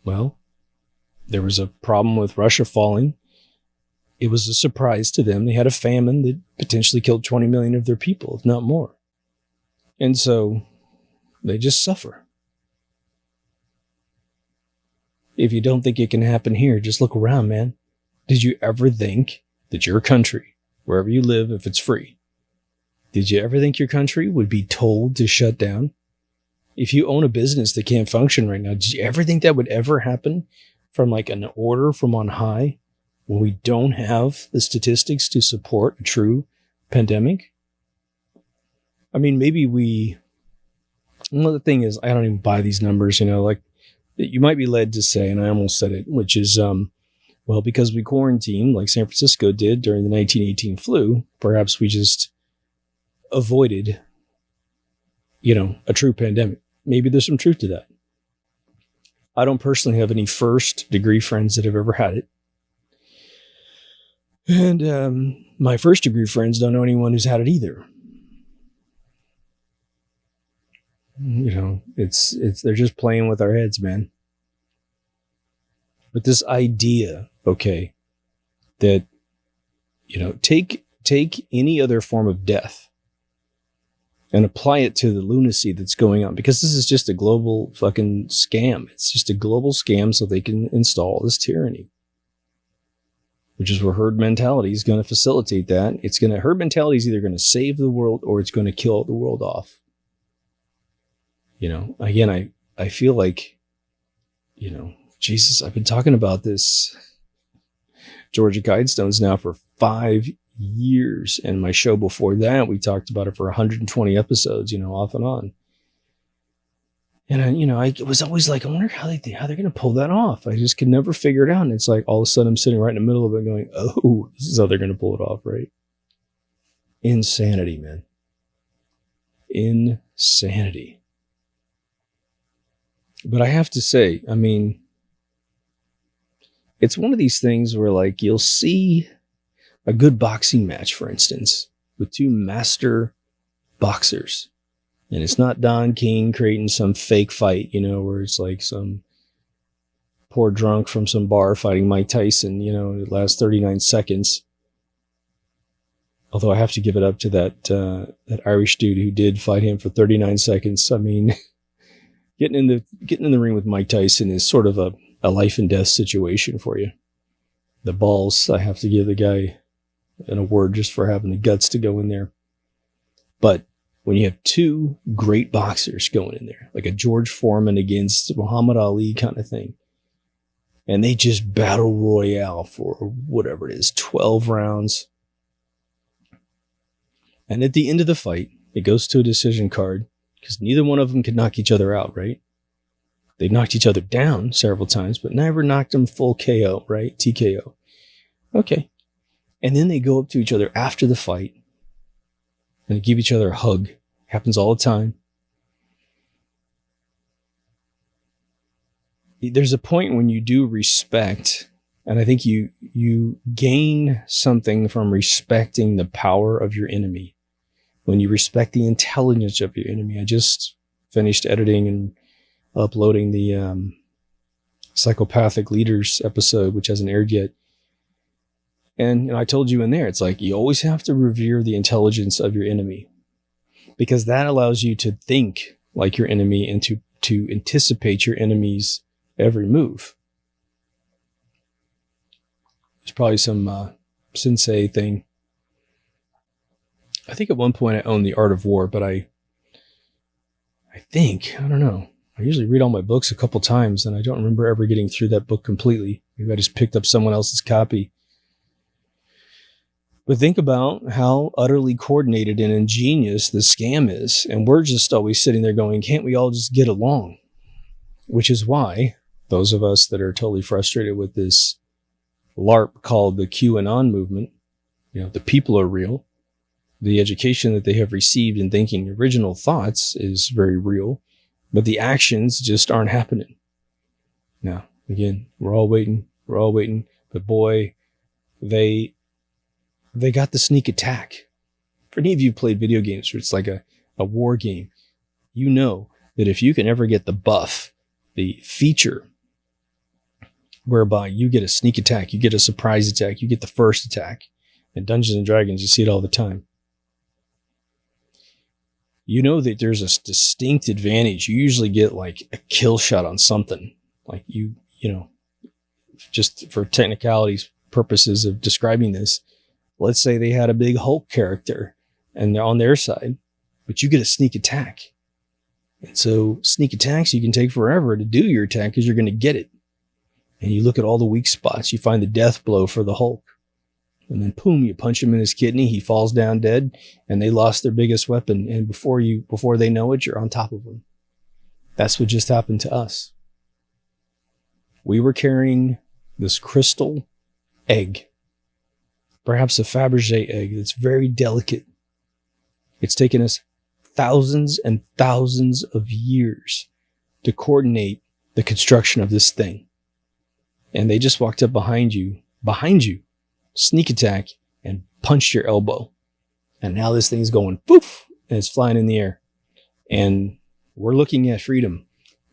well, there was a problem with Russia falling. It was a surprise to them. They had a famine that potentially killed 20 million of their people, if not more. And so they just suffer. If you don't think it can happen here, just look around, man. Did you ever think that your country, wherever you live, if it's free, did you ever think your country would be told to shut down? If you own a business that can't function right now, did you ever think that would ever happen from an order from on high when we don't have the statistics to support a true pandemic? I mean, maybe the thing is, I don't even buy these numbers, you might be led to say, and I almost said it, which is, because we quarantined like San Francisco did during the 1918 flu, perhaps we just avoided, a true pandemic. Maybe there's some truth to that. I don't personally have any first degree friends that have ever had it. And my first degree friends don't know anyone who's had it either. They're just playing with our heads, man. But this idea, okay, that, take any other form of death and apply it to the lunacy that's going on, because this is just a global fucking scam. It's just a global scam so they can install this tyranny, which is where herd mentality is going to facilitate that. Herd mentality is either going to save the world or it's going to kill the world off. Again, I feel like, Jesus, I've been talking about this Georgia Guidestones now for 5 years. And my show before that, we talked about it for 120 episodes, off and on. And I was always like, I wonder how they're going to pull that off. I just could never figure it out. And it's like, all of a sudden I'm sitting right in the middle of it going, oh, this is how they're going to pull it off, right? Insanity, man. Insanity. But I have to say, it's one of these things where you'll see a good boxing match, for instance, with two master boxers. And it's not Don King creating some fake fight, where it's like some poor drunk from some bar fighting Mike Tyson, it lasts 39 seconds. Although I have to give it up to that Irish dude who did fight him for 39 seconds. Getting in the ring with Mike Tyson is sort of a life and death situation for you. The balls, I have to give the guy an award just for having the guts to go in there. But when you have two great boxers going in there, like a George Foreman against Muhammad Ali kind of thing, and they just battle royale for whatever it is, 12 rounds. And at the end of the fight, it goes to a decision card because neither one of them could knock each other out, right? They knocked each other down several times, but never knocked them full KO, right? TKO. Okay. And then they go up to each other after the fight and they give each other a hug. Happens all the time. There's a point when you do respect, and I think you gain something from respecting the power of your enemy. When you respect the intelligence of your enemy. I just finished editing and uploading the psychopathic leaders episode, which hasn't aired yet. And I told you in there, it's like you always have to revere the intelligence of your enemy, because that allows you to think like your enemy and to anticipate your enemy's every move. There's probably some sensei thing. I think at one point I owned The Art of War, but I don't know. I usually read all my books a couple times, and I don't remember ever getting through that book completely. Maybe I just picked up someone else's copy. But think about how utterly coordinated and ingenious this scam is. And we're just always sitting there going, can't we all just get along? Which is why those of us that are totally frustrated with this LARP called the QAnon movement, the people are real. The education that they have received in thinking original thoughts is very real, but the actions just aren't happening. Now, again, we're all waiting, but boy, they got the sneak attack. For any of you who played video games where it's like a war game, you know that if you can ever get the buff, the feature whereby you get a sneak attack, you get a surprise attack, you get the first attack. In Dungeons and Dragons, you see it all the time. You know that there's a distinct advantage. You usually get like a kill shot on something. Like just for technicalities purposes of describing this, let's say they had a big Hulk character and they're on their side, but you get a sneak attack. And so sneak attacks, you can take forever to do your attack because you're going to get it. And you look at all the weak spots, you find the death blow for the Hulk. And then boom, you punch him in his kidney, he falls down dead, and they lost their biggest weapon. And before they know it, you're on top of them. That's what just happened to us. We were carrying this crystal egg, perhaps a Fabergé egg that's very delicate. It's taken us thousands and thousands of years to coordinate the construction of this thing. And they just walked up behind you, sneak attack, and punched your elbow. And now this thing's going poof, and it's flying in the air. And we're looking at freedom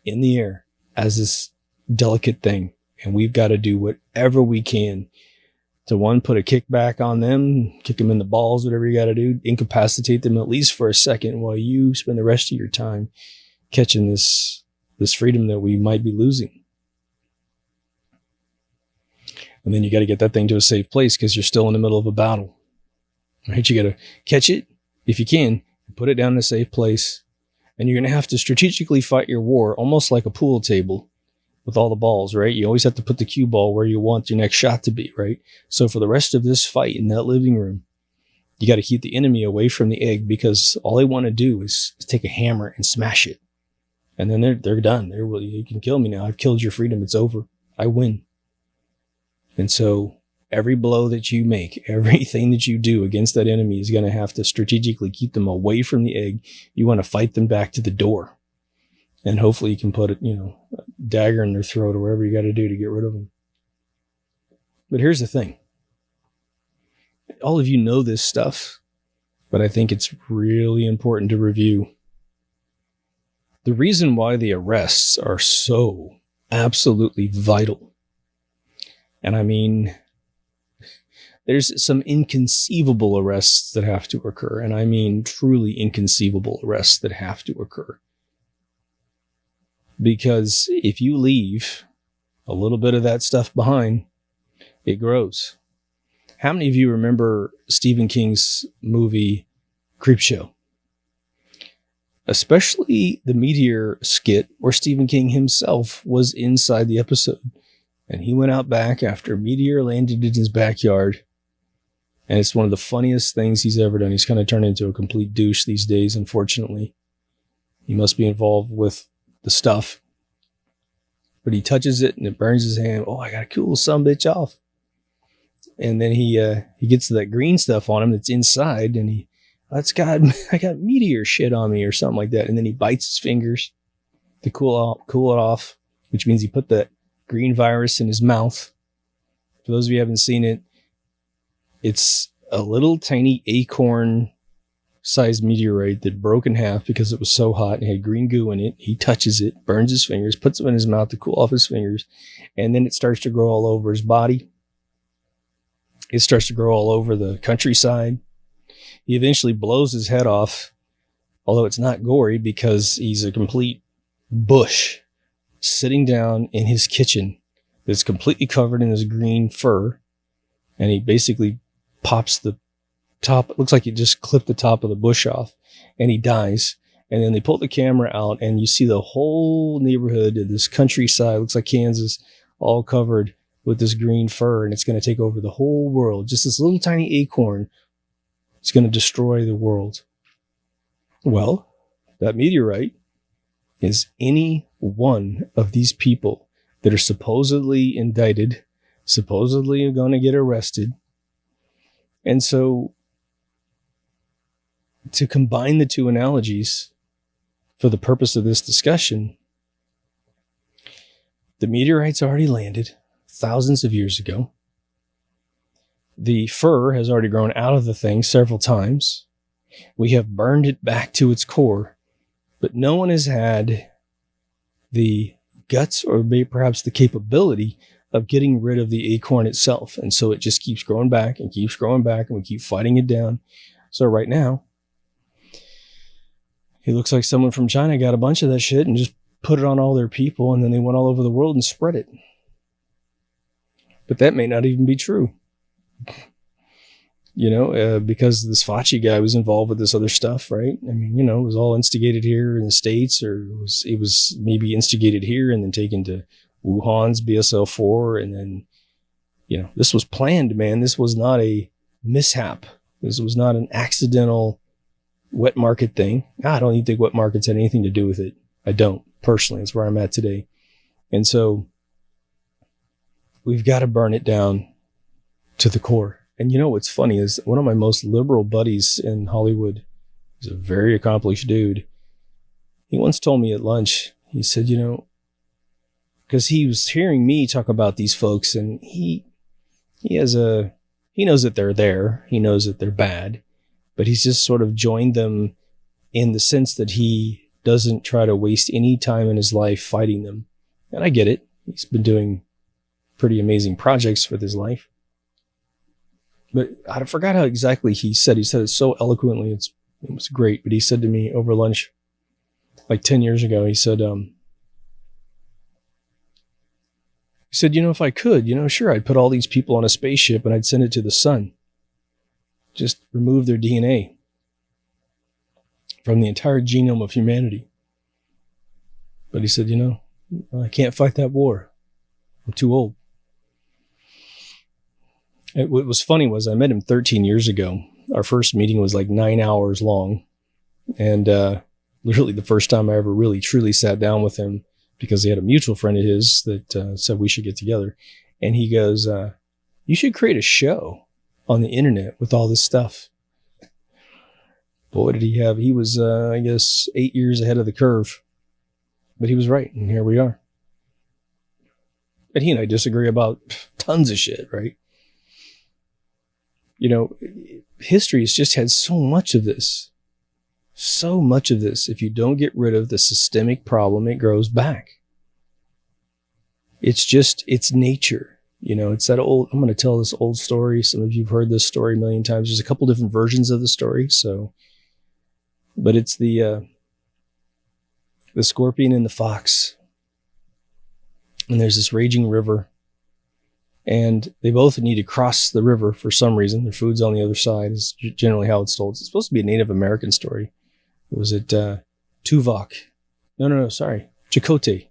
in the air as this delicate thing. And we've got to do whatever we can to, one, put a kickback on them, kick them in the balls, whatever you got to do, incapacitate them at least for a second while you spend the rest of your time catching this freedom that we might be losing. And then you got to get that thing to a safe place because you're still in the middle of a battle, right? You got to catch it if you can, put it down in a safe place. And you're going to have to strategically fight your war, almost like a pool table with all the balls, right? You always have to put the cue ball where you want your next shot to be, right? So for the rest of this fight in that living room, you got to keep the enemy away from the egg, because all they want to do is take a hammer and smash it. And then they're done. You can kill me now. I've killed your freedom. It's over. I win. And so every blow that you make, everything that you do against that enemy is going to have to strategically keep them away from the egg. You want to fight them back to the door. And hopefully you can put a dagger in their throat or whatever you got to do to get rid of them. But here's the thing. All of you know this stuff, but I think it's really important to review. The reason why the arrests are so absolutely vital, and I mean, there's some inconceivable arrests that have to occur. And I mean truly inconceivable arrests that have to occur. Because if you leave a little bit of that stuff behind, it grows. How many of you remember Stephen King's movie Creepshow? Especially the meteor skit where Stephen King himself was inside the episode. And he went out back after a meteor landed in his backyard. And it's one of the funniest things he's ever done. He's kind of turned into a complete douche these days, unfortunately. He must be involved with the stuff. But he touches it and it burns his hand. Oh, I got to cool some bitch off. And then he gets that green stuff on him that's inside. And I got meteor shit on me or something like that. And then he bites his fingers to cool it off, which means he put the green virus in his mouth. For those of you who haven't seen it, it's a little tiny acorn sized meteorite that broke in half because it was so hot and had green goo in it. He touches it, burns his fingers, puts them in his mouth to cool off his fingers, and then it starts to grow all over his body. It starts to grow all over the countryside. He eventually blows his head off, although it's not gory because he's a complete bush sitting down in his kitchen that's completely covered in his green fur. And he basically pops the top. It looks like he just clipped the top of the bush off, and he dies. And then they pull the camera out, and you see the whole neighborhood of this countryside, looks like Kansas, all covered with this green fur, and it's going to take over the whole world. Just this little tiny acorn, it's going to destroy the world. Well, that meteorite is any one of these people that are supposedly indicted, supposedly going to get arrested. And so, to combine the two analogies for the purpose of this discussion, the meteorite's already landed thousands of years ago. The fur has already grown out of the thing several times. We have burned it back to its core, but no one has had the guts or maybe perhaps the capability of getting rid of the acorn itself. And so it just keeps growing back and keeps growing back, and we keep fighting it down. So right now, it looks like someone from China got a bunch of that shit and just put it on all their people, and then they went all over the world and spread it. But that may not even be true. Because this Fauci guy was involved with this other stuff, right? I mean, it was all instigated here in the States, or it was maybe instigated here and then taken to Wuhan's BSL-4. And then, this was planned, man. This was not a mishap. This was not an accidental wet market thing. I don't even think wet markets had anything to do with it. I don't, personally. That's where I'm at today. And so we've got to burn it down to the core. And what's funny is one of my most liberal buddies in Hollywood, he's a very accomplished dude. He once told me at lunch, he said, because he was hearing me talk about these folks, and he knows that they're there. He knows that they're bad, but he's just sort of joined them in the sense that he doesn't try to waste any time in his life fighting them. And I get it. He's been doing pretty amazing projects with his life. But I forgot how exactly he said. He said it so eloquently. It was great. But he said to me over lunch, like 10 years ago, he said, if I could, sure, I'd put all these people on a spaceship and I'd send it to the sun. Just remove their DNA from the entire genome of humanity. But he said, I can't fight that war. I'm too old. And what was funny was I met him 13 years ago. Our first meeting was like 9 hours long. And literally the first time I ever really truly sat down with him, because he had a mutual friend of his that said we should get together. And he goes, you should create a show on the internet with all this stuff. Boy, did he have. He was, 8 years ahead of the curve. But he was right. And here we are. And he and I disagree about tons of shit, right? History has just had so much of this. So much of this. If you don't get rid of the systemic problem, it grows back. It's nature. It's that old, I'm going to tell this old story. Some of you have heard this story a million times. There's a couple different versions of the story. But it's the scorpion and the fox. And there's this raging river. And they both need to cross the river for some reason. Their food's on the other side is generally how it's told. It's supposed to be a Native American story. Was it Tuvok? No, sorry. Chakotay.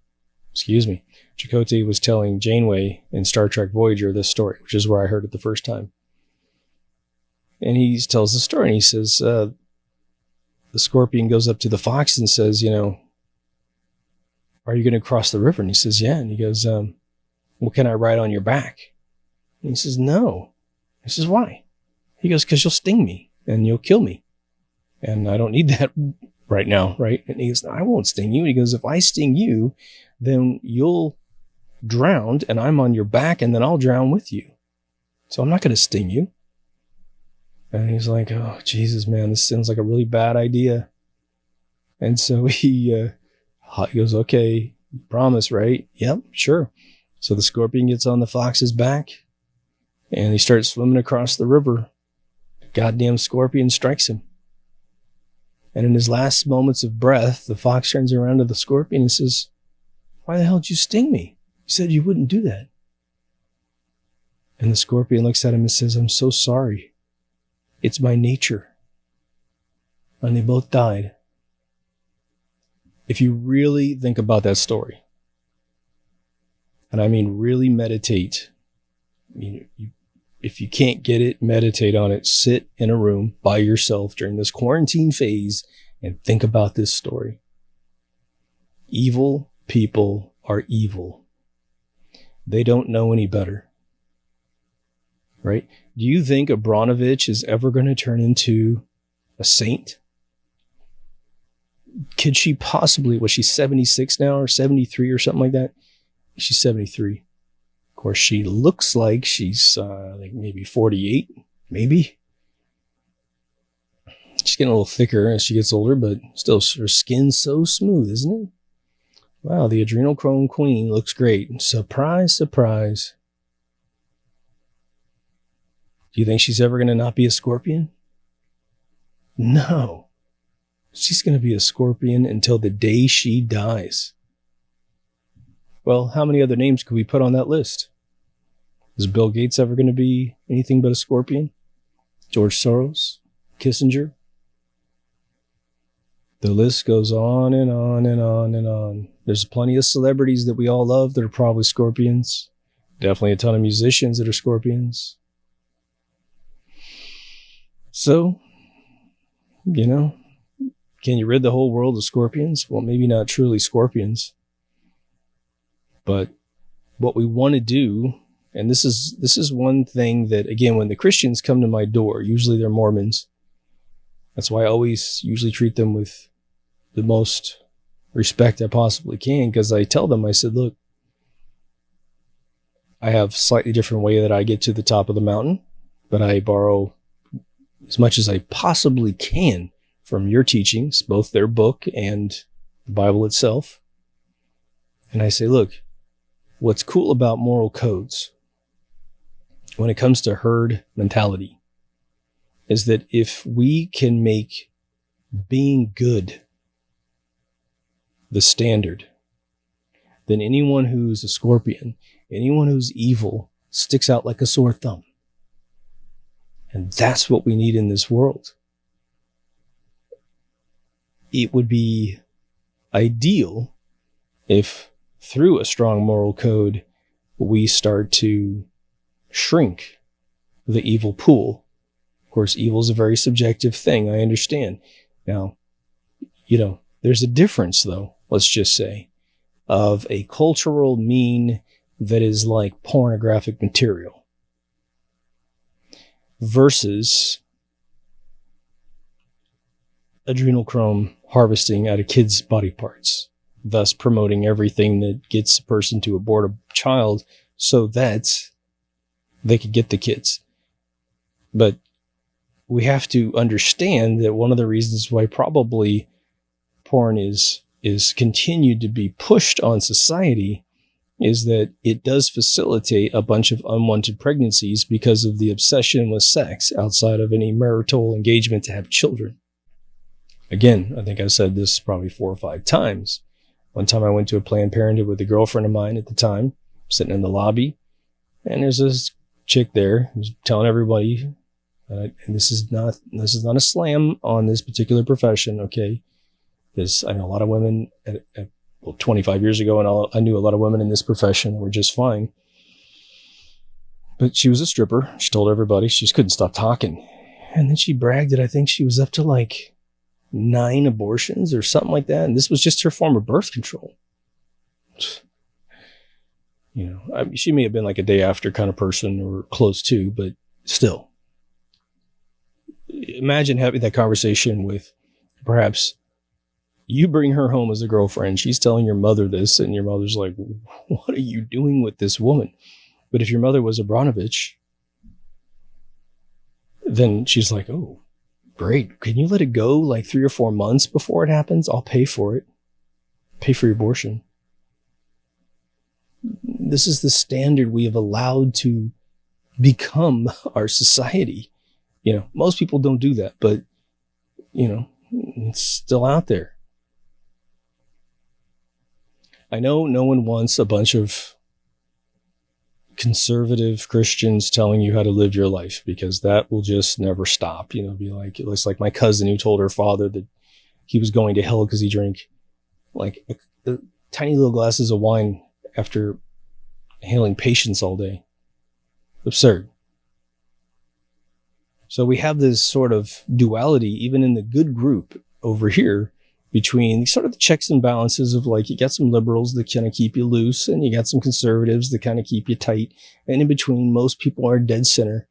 Excuse me. Chakotay was telling Janeway in Star Trek Voyager this story, which is where I heard it the first time. And he tells the story, and he says, the scorpion goes up to the fox and says, are you going to cross the river? And he says, yeah. And he goes, well, can I ride on your back? And he says, no. He says, why? He goes, because you'll sting me and you'll kill me. And I don't need that right now, right? And he goes, no, I won't sting you. And he goes, if I sting you, then you'll drown and I'm on your back and then I'll drown with you. So I'm not going to sting you. And he's like, oh, Jesus, man, this sounds like a really bad idea. And so he goes, okay, you promise, right? Yep, sure. So the scorpion gets on the fox's back and he starts swimming across the river. The goddamn scorpion strikes him. And in his last moments of breath, the fox turns around to the scorpion and says, why the hell did you sting me? You said you wouldn't do that. And the scorpion looks at him and says, I'm so sorry. It's my nature. And they both died. If you really think about that story, and I mean really meditate, if you can't get it, meditate on it. Sit in a room by yourself during this quarantine phase and think about this story. Evil people are evil. They don't know any better. Right? Do you think Abramovich is ever going to turn into a saint? Could she possibly, was she 76 now or 73 or something like that? She's 73. Of course, she looks like she's like maybe 48, maybe. She's getting a little thicker as she gets older, but still her skin's so smooth, isn't it? Wow, the adrenochrome queen looks great. Surprise, surprise. Do you think she's ever going to not be a scorpion? No. She's going to be a scorpion until the day she dies. Well, how many other names could we put on that list? Is Bill Gates ever going to be anything but a scorpion? George Soros? Kissinger? The list goes on and on and on and on. There's plenty of celebrities that we all love that are probably scorpions. Definitely a ton of musicians that are scorpions. So, can you rid the whole world of scorpions? Well, maybe not truly scorpions. But what we want to do, and this is one thing that, again, when the Christians come to my door, usually they're Mormons. That's why I always usually treat them with the most respect I possibly can, because I tell them, I said, look, I have a slightly different way that I get to the top of the mountain, but I borrow as much as I possibly can from your teachings, both their book and the Bible itself. And I say, look, what's cool about moral codes when it comes to herd mentality is that if we can make being good the standard, then anyone who's a scorpion, anyone who's evil, sticks out like a sore thumb. And that's what we need in this world. It would be ideal if through a strong moral code, we start to shrink the evil pool. Of course, evil is a very subjective thing. I understand. Now, there's a difference though, let's just say, of a cultural mean that is like pornographic material versus adrenochrome harvesting out of kids' body parts, thus promoting everything that gets a person to abort a child so that they could get the kids. But we have to understand that one of the reasons why probably porn is continued to be pushed on society is that it does facilitate a bunch of unwanted pregnancies because of the obsession with sex outside of any marital engagement to have children. Again, I think I've said this probably 4 or 5 times. One time I went to a Planned Parenthood with a girlfriend of mine at the time, sitting in the lobby, and there's this chick there who's telling everybody, and this is not a slam on this particular profession, okay? Because I know a lot of women 25 years ago, and I knew a lot of women in this profession were just fine. But she was a stripper. She told everybody. She just couldn't stop talking. And then she bragged that I think she was up to like 9 abortions or something like that. And this was just her form of birth control. She may have been like a day after kind of person or close to, but still. Imagine having that conversation with perhaps you bring her home as a girlfriend. She's telling your mother this, and your mother's like, what are you doing with this woman? But if your mother was Abramovich, then she's like, oh, great. Can you let it go like 3 or 4 months before it happens? I'll pay for it. Pay for your abortion. This is the standard we have allowed to become our society. Most people don't do that, but, it's still out there. I know no one wants a bunch of conservative Christians telling you how to live your life, because that will just never stop. Be like, it looks like my cousin who told her father that he was going to hell because he drank like a tiny little glasses of wine after hailing patients all day. Absurd. So we have this sort of duality, even in the good group over here, between sort of the checks and balances of like, you got some liberals that kind of keep you loose, and you got some conservatives that kind of keep you tight. And in between, most people are dead center.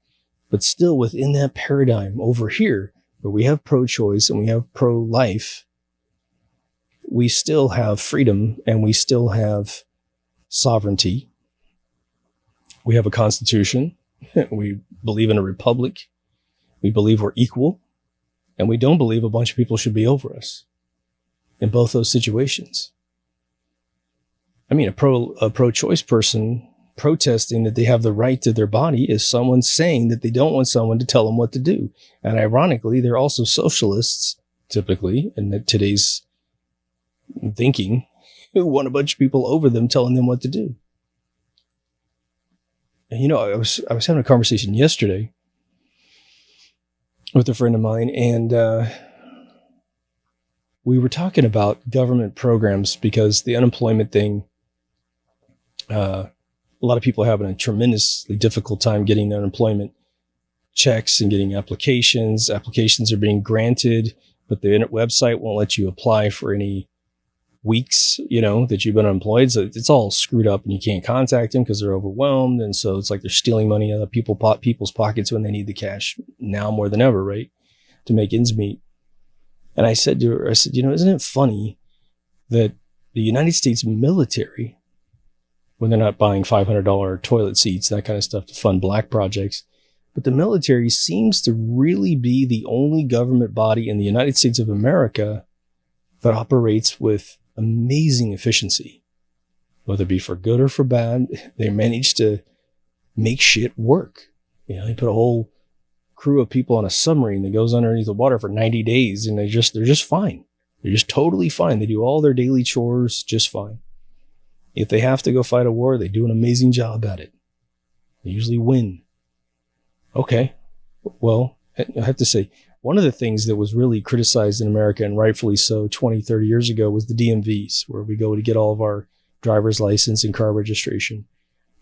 But still within that paradigm over here, where we have pro-choice and we have pro-life, we still have freedom and we still have sovereignty. We have a constitution. We believe in a republic. We believe we're equal. And we don't believe a bunch of people should be over us in both those situations. I mean, a pro-choice person protesting that they have the right to their body is someone saying that they don't want someone to tell them what to do. And ironically, they're also socialists, typically, in today's thinking, who want a bunch of people over them telling them what to do. And, I was having a conversation yesterday with a friend of mine, and we were talking about government programs, because the unemployment thing, a lot of people are having a tremendously difficult time getting unemployment checks and getting applications. Applications are being granted, but the website won't let you apply for any weeks, that you've been unemployed. So it's all screwed up, and you can't contact them because they're overwhelmed. And so it's like they're stealing money out of people's pockets when they need the cash now more than ever, right? To make ends meet. And I said to her, isn't it funny that the United States military, when they're not buying $500 toilet seats, that kind of stuff to fund black projects, but the military seems to really be the only government body in the United States of America that operates with amazing efficiency, whether it be for good or for bad. They manage to make shit work. They put a whole crew of people on a submarine that goes underneath the water for 90 days, and they're just fine. They're just totally fine. They do all their daily chores just fine. If they have to go fight a war, they do an amazing job at it. They usually win. Okay. Well, I have to say, one of the things that was really criticized in America, and rightfully so, 20, 30 years ago, was the DMVs, where we go to get all of our driver's license and car registration.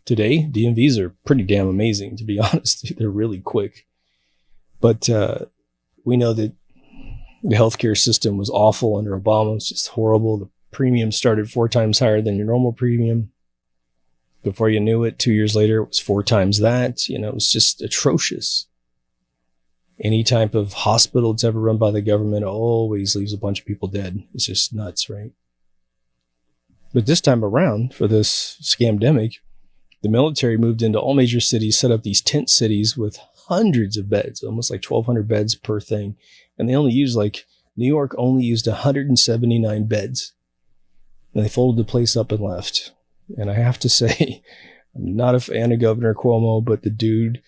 Today, DMVs are pretty damn amazing, to be honest. They're really quick. But we know that the healthcare system was awful under Obama. It's just horrible. The premium started 4 times higher than your normal premium. Before you knew it, 2 years later, it was 4 times that. It was just atrocious. Any type of hospital that's ever run by the government always leaves a bunch of people dead. It's just nuts, right? But this time around, for this scamdemic, the military moved into all major cities, set up these tent cities with hundreds of beds, almost like 1,200 beds per thing. And they only used, New York only used 179 beds. And they folded the place up and left. And I have to say, I'm not a fan of Governor Cuomo, but the dude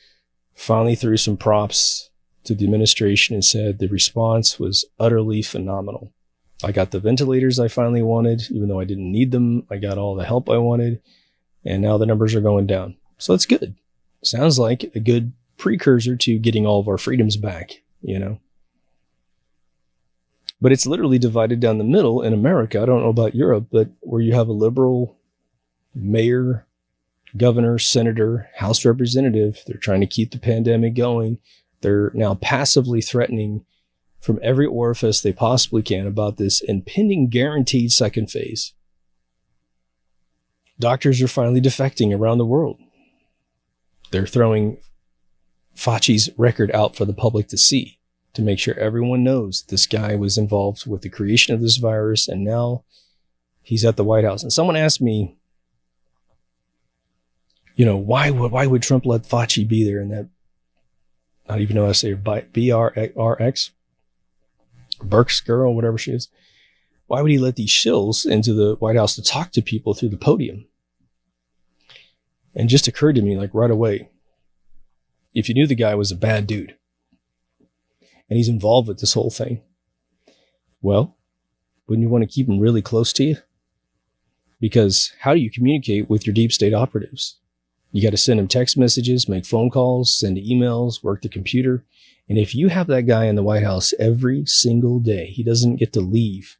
finally threw some props to the administration and said the response was utterly phenomenal. I got the ventilators I finally wanted, even though I didn't need them. I got all the help I wanted, and now the numbers are going down. So that's good. Sounds like a good precursor to getting all of our freedoms back, But it's literally divided down the middle in America. I don't know about Europe, but where you have a liberal mayor, governor, senator, House representative, they're trying to keep the pandemic going. They're now passively threatening from every orifice they possibly can about this impending guaranteed second phase. Doctors are finally defecting around the world. They're throwing Fauci's record out for the public to see, to make sure everyone knows this guy was involved with the creation of this virus, and now he's at the White House. And someone asked me, why would Trump let Fauci be there? And that I don't even know how to say her, BRX, Burks girl, whatever she is. Why would he let these shills into the White House to talk to people through the podium? And it just occurred to me, like, right away, if you knew the guy was a bad dude and he's involved with this whole thing, well, wouldn't you want to keep him really close to you? Because how do you communicate with your deep state operatives? You got to send them text messages, make phone calls, send emails, work the computer. And if you have that guy in the White House every single day, he doesn't get to leave,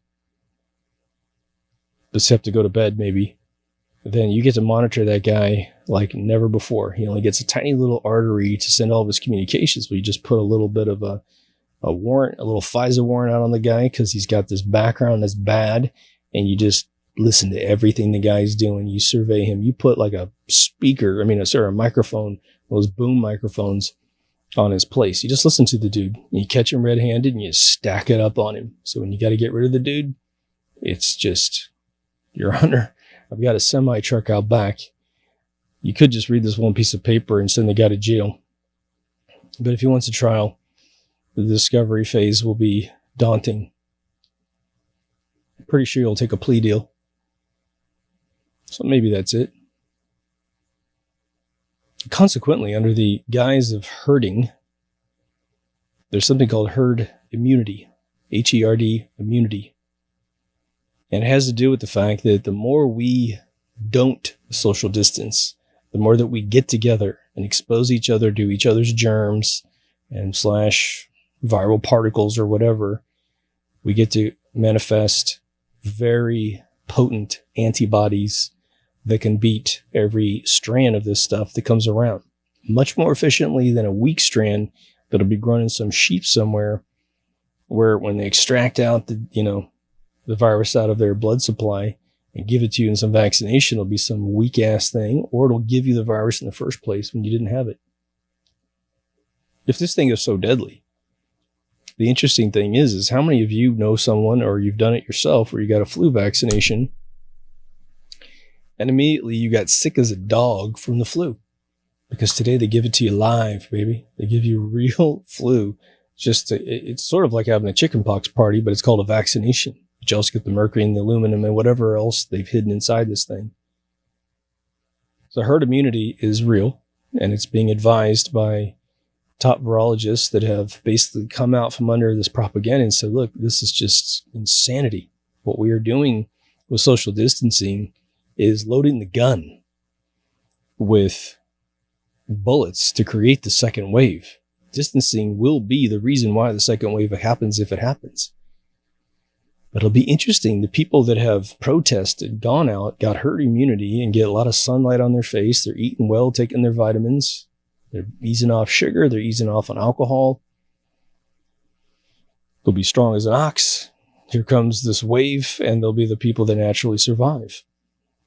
except to go to bed maybe, then you get to monitor that guy like never before. He only gets a tiny little artery to send all of his communications, but you just put a little bit of a warrant, a little FISA warrant out on the guy because he's got this background that's bad, and you just listen to everything the guy's doing. You survey him. You put like a microphone, those boom microphones on his place. You just listen to the dude. You catch him red-handed and you stack it up on him. So when you got to get rid of the dude, it's just, Your Honor, I've got a semi truck out back. You could just read this one piece of paper and send the guy to jail. But if he wants a trial, the discovery phase will be daunting. I'm pretty sure he'll take a plea deal. So maybe that's it. Consequently, under the guise of herding, there's something called herd immunity, HERD immunity. And it has to do with the fact that the more we don't social distance, the more that we get together and expose each other to each other's germs and / viral particles or whatever, we get to manifest very potent antibodies that can beat every strand of this stuff that comes around much more efficiently than a weak strand that'll be grown in some sheep somewhere, where when they extract out the virus out of their blood supply and give it to you in some vaccination, it'll be some weak ass thing, or it'll give you the virus in the first place when you didn't have it. If this thing is so deadly, the interesting thing is how many of you know someone, or you've done it yourself, where you got a flu vaccination and immediately you got sick as a dog from the flu? Because today they give it to you live, baby. They give you real flu. It's sort of like having a chickenpox party, but it's called a vaccination. But you also get the mercury and the aluminum and whatever else they've hidden inside this thing. So herd immunity is real, and it's being advised by top virologists that have basically come out from under this propaganda and said, look, this is just insanity. What we are doing with social distancing is loading the gun with bullets to create the second wave. Distancing will be the reason why the second wave happens if it happens. But it'll be interesting. The people that have protested, gone out, got herd immunity and get a lot of sunlight on their face. They're eating well, taking their vitamins. They're easing off sugar. They're easing off on alcohol. They'll be strong as an ox. Here comes this wave, and they'll be the people that naturally survive,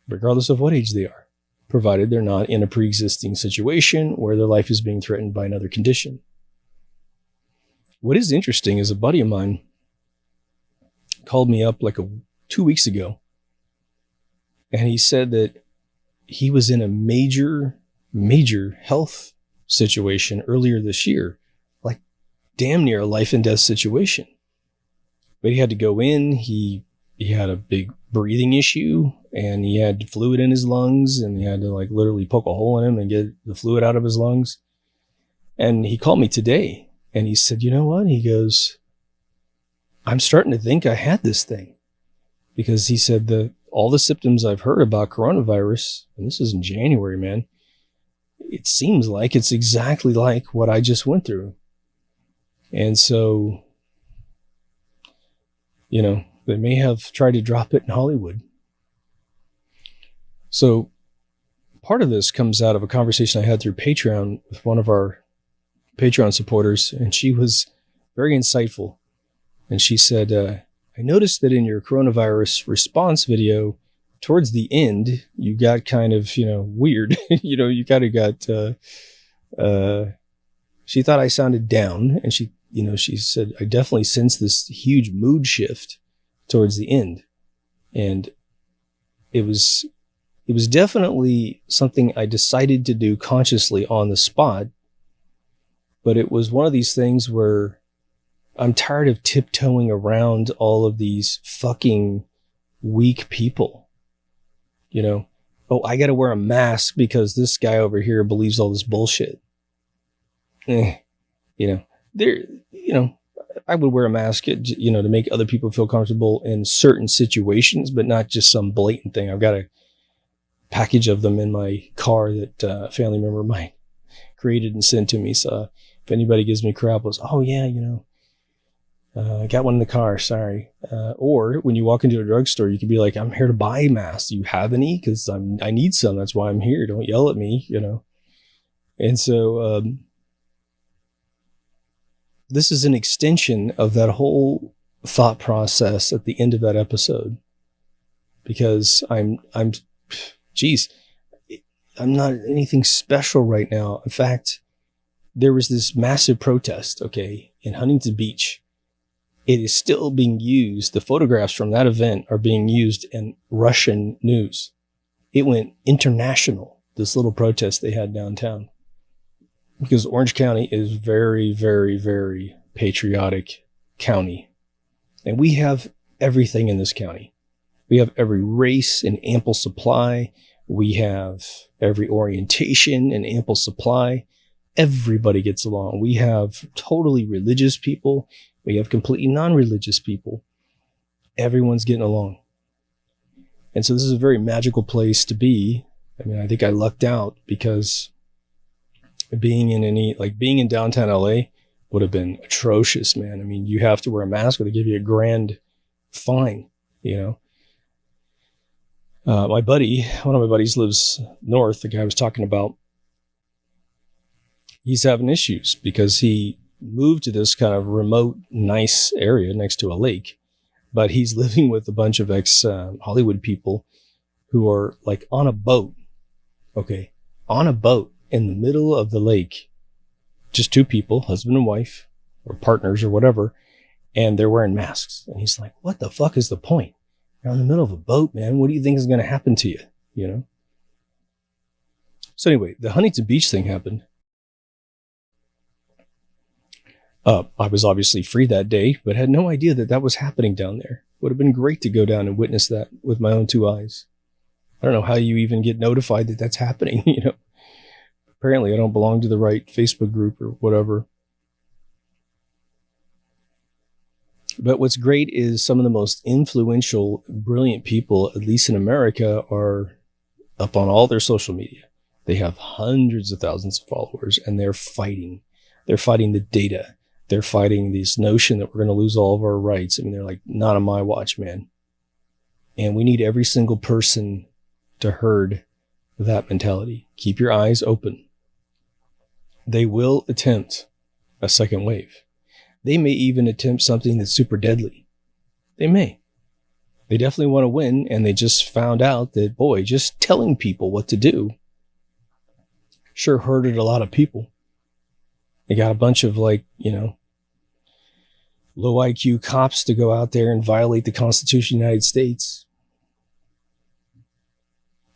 regardless of what age they are, provided they're not in a pre-existing situation where their life is being threatened by another condition. What is interesting is a buddy of mine called me up like 2 weeks ago, and he said that he was in a major health situation earlier this year, like damn near a life and death situation. But he had to go in. He had a big breathing issue, and he had fluid in his lungs, and he had to like literally poke a hole in him and get the fluid out of his lungs. And he called me today, and he said, you know what? He goes, I'm starting to think I had this thing, because he said all the symptoms I've heard about coronavirus, and this is in January, man, it seems like it's exactly like what I just went through. And so, they may have tried to drop it in Hollywood. So part of this comes out of a conversation I had through Patreon with one of our Patreon supporters, and she was very insightful. And she said, I noticed that in your coronavirus response video, towards the end, you got kind of, weird. You kind of got, she thought I sounded down, and she said, I definitely sensed this huge mood shift towards the end. And it was definitely something I decided to do consciously on the spot. But it was one of these things where I'm tired of tiptoeing around all of these fucking weak people. You know, oh, I got to wear a mask because this guy over here believes all this bullshit. You know, I would wear a mask, you know, to make other people feel comfortable in certain situations, but not just some blatant thing. I've got a package of them in my car that a family member of mine created and sent to me. So if anybody gives me crap, was, oh yeah, you know, I got one in the car, sorry. Or when you walk into a drugstore, you can be like, I'm here to buy masks. Do you have any? Because I need some. That's why I'm here. Don't yell at me, you know. And so this is an extension of that whole thought process at the end of that episode. Because I'm not anything special right now. In fact, there was this massive protest, okay, in Huntington Beach. It is still being used. The photographs from that event are being used in Russian news. It went international, this little protest they had downtown. Because Orange County is very, very, very patriotic county. And we have everything in this county. We have every race in ample supply. We have every orientation in ample supply. Everybody gets along. We have totally religious people. We have completely non-religious people. Everyone's getting along. And so this is a very magical place to be. I mean, I think I lucked out because being in downtown LA would have been atrocious, man. I mean, you have to wear a mask or they give you a grand fine, you know. One of my buddies lives north, the guy I was talking about. He's having issues because he moved to this kind of remote, nice area next to a lake, but he's living with a bunch of ex-Hollywood people who are like on a boat, okay, on a boat in the middle of the lake, just two people, husband and wife, or partners or whatever, and they're wearing masks. And he's like, what the fuck is the point? You're in the middle of a boat, man. What do you think is going to happen to you? You know? So anyway, the Huntington Beach thing happened. I was obviously free that day, but had no idea that was happening down there. Would have been great to go down and witness that with my own two eyes. I don't know how you even get notified that that's happening, you know. Apparently I don't belong to the right Facebook group or whatever. But what's great is some of the most influential, brilliant people, at least in America, are up on all their social media. They have hundreds of thousands of followers and they're fighting. They're fighting the data. They're fighting this notion that we're going to lose all of our rights. I mean, they're like, not on my watch, man. And we need every single person to herd that mentality. Keep your eyes open. They will attempt a second wave. They may even attempt something that's super deadly. They may. They definitely want to win, and they just found out that, boy, just telling people what to do sure hurted a lot of people. They got a bunch of low IQ cops to go out there and violate the Constitution of the United States.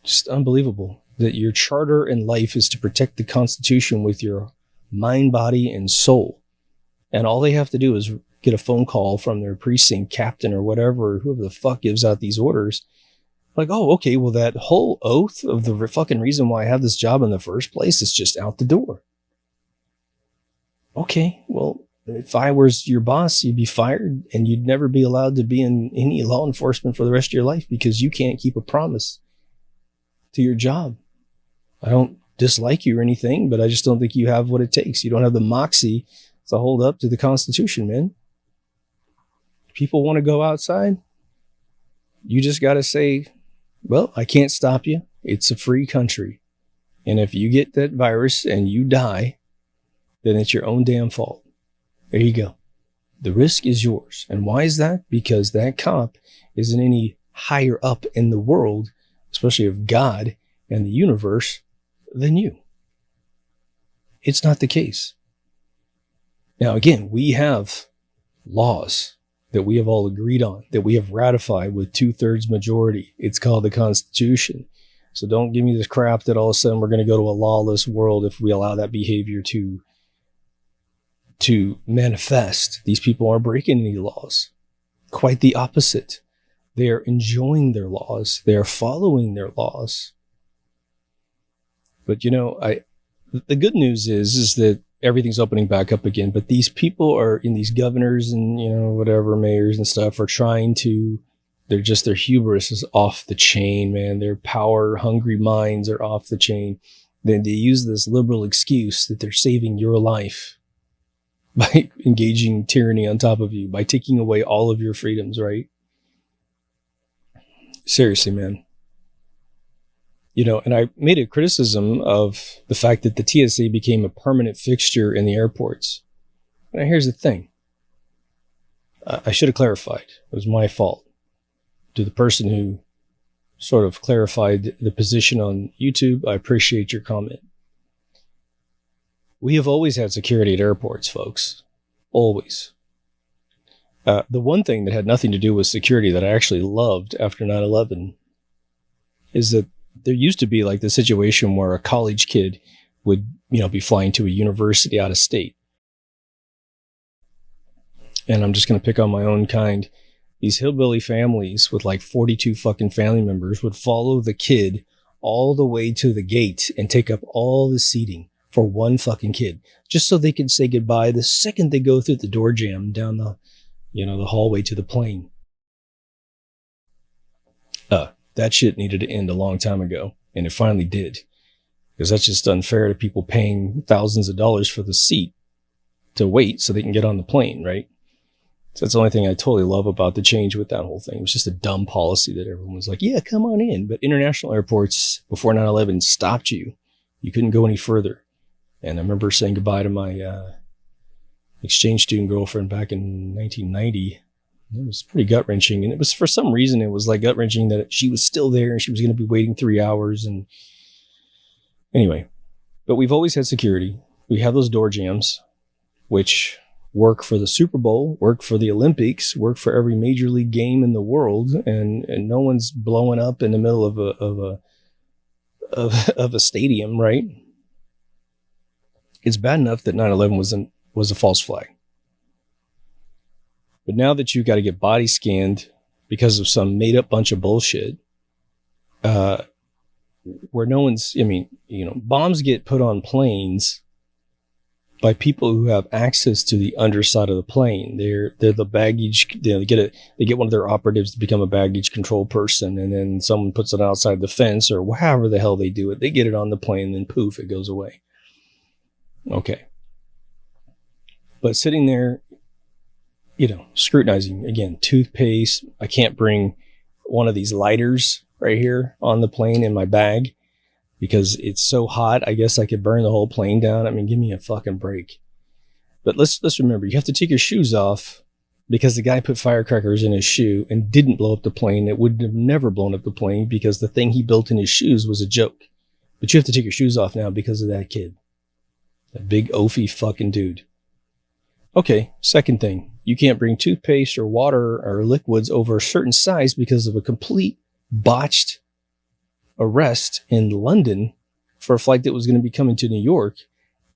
Just unbelievable that your charter in life is to protect the Constitution with your mind, body, and soul. And all they have to do is get a phone call from their precinct captain or whatever, whoever the fuck gives out these orders. Like, oh, okay, well, that whole oath of the fucking reason why I have this job in the first place is just out the door. Okay, well, if I was your boss, you'd be fired and you'd never be allowed to be in any law enforcement for the rest of your life because you can't keep a promise to your job. I don't dislike you or anything, but I just don't think you have what it takes. You don't have the moxie to hold up to the Constitution, man. People want to go outside. You just got to say, well, I can't stop you. It's a free country. And if you get that virus and you die, then it's your own damn fault. There you go. The risk is yours. And why is that? Because that cop isn't any higher up in the world, especially of God and the universe, than you. It's not the case. Now, again, we have laws that we have all agreed on, that we have ratified with 2/3 majority. It's called the Constitution. So don't give me this crap that all of a sudden we're going to go to a lawless world if we allow that behavior to to manifest. These people aren't breaking any laws. Quite the opposite. They are enjoying their laws. They are following their laws. But the good news is that everything's opening back up again. But these people are in these governors and whatever mayors and stuff are trying to. Their hubris is off the chain, man. Their power hungry minds are off the chain. Then they use this liberal excuse that they're saving your life by engaging tyranny on top of you, by taking away all of your freedoms, right? Seriously, man. And I made a criticism of the fact that the TSA became a permanent fixture in the airports. Now, here's the thing. I should have clarified. It was my fault. To the person who sort of clarified the position on YouTube, I appreciate your comment. We have always had security at airports, folks. Always. The one thing that had nothing to do with security that I actually loved after 9/11 is that there used to be like the situation where a college kid would, be flying to a university out of state. And I'm just going to pick on my own kind. These hillbilly families with like 42 fucking family members would follow the kid all the way to the gate and take up all the seating for one fucking kid, just so they could say goodbye the second they go through the door jam down the, the hallway to the plane. That shit needed to end a long time ago, and it finally did, because that's just unfair to people paying thousands of dollars for the seat to wait so they can get on the plane, right? So that's the only thing I totally love about the change with that whole thing. It was just a dumb policy that everyone was like, yeah, come on in. But international airports before 9/11 stopped you. You couldn't go any further. And I remember saying goodbye to my exchange student girlfriend back in 1990. It was pretty gut-wrenching. And it was, for some reason, it was like gut-wrenching that she was still there and she was going to be waiting 3 hours. And anyway, but we've always had security. We have those door jams, which work for the Super Bowl, work for the Olympics, work for every major league game in the world. And no one's blowing up in the middle of a stadium, right? It's bad enough that 9/11 was a false flag. But now that you've got to get body scanned because of some made up bunch of bullshit, where no one's, bombs get put on planes by people who have access to the underside of the plane. They're the baggage, they get one of their operatives to become a baggage control person, and then someone puts it outside the fence or however the hell they do it. They get it on the plane and then poof, it goes away. Okay. But sitting there, scrutinizing, again, toothpaste. I can't bring one of these lighters right here on the plane in my bag because it's so hot. I guess I could burn the whole plane down. I mean, give me a fucking break. But let's remember, you have to take your shoes off because the guy put firecrackers in his shoe and didn't blow up the plane. It would have never blown up the plane because the thing he built in his shoes was a joke. But you have to take your shoes off now because of that kid. That big oafy fucking dude. Okay, second thing. You can't bring toothpaste or water or liquids over a certain size because of a complete botched arrest in London for a flight that was going to be coming to New York.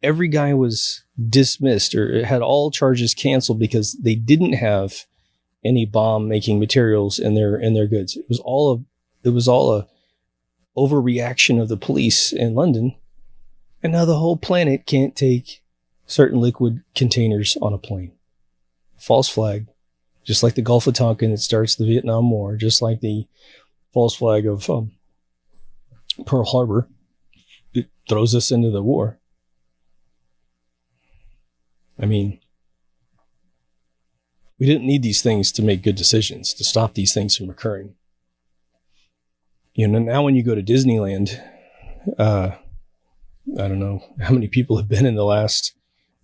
Every guy was dismissed or had all charges canceled because they didn't have any bomb making materials in their goods. It was all a overreaction of the police in London. And now the whole planet can't take certain liquid containers on a plane. False flag. Just like the Gulf of Tonkin that starts the Vietnam War. Just like the false flag of Pearl Harbor. It throws us into the war. I mean, we didn't need these things to make good decisions, to stop these things from occurring. Now when you go to Disneyland, I don't know how many people have been in the last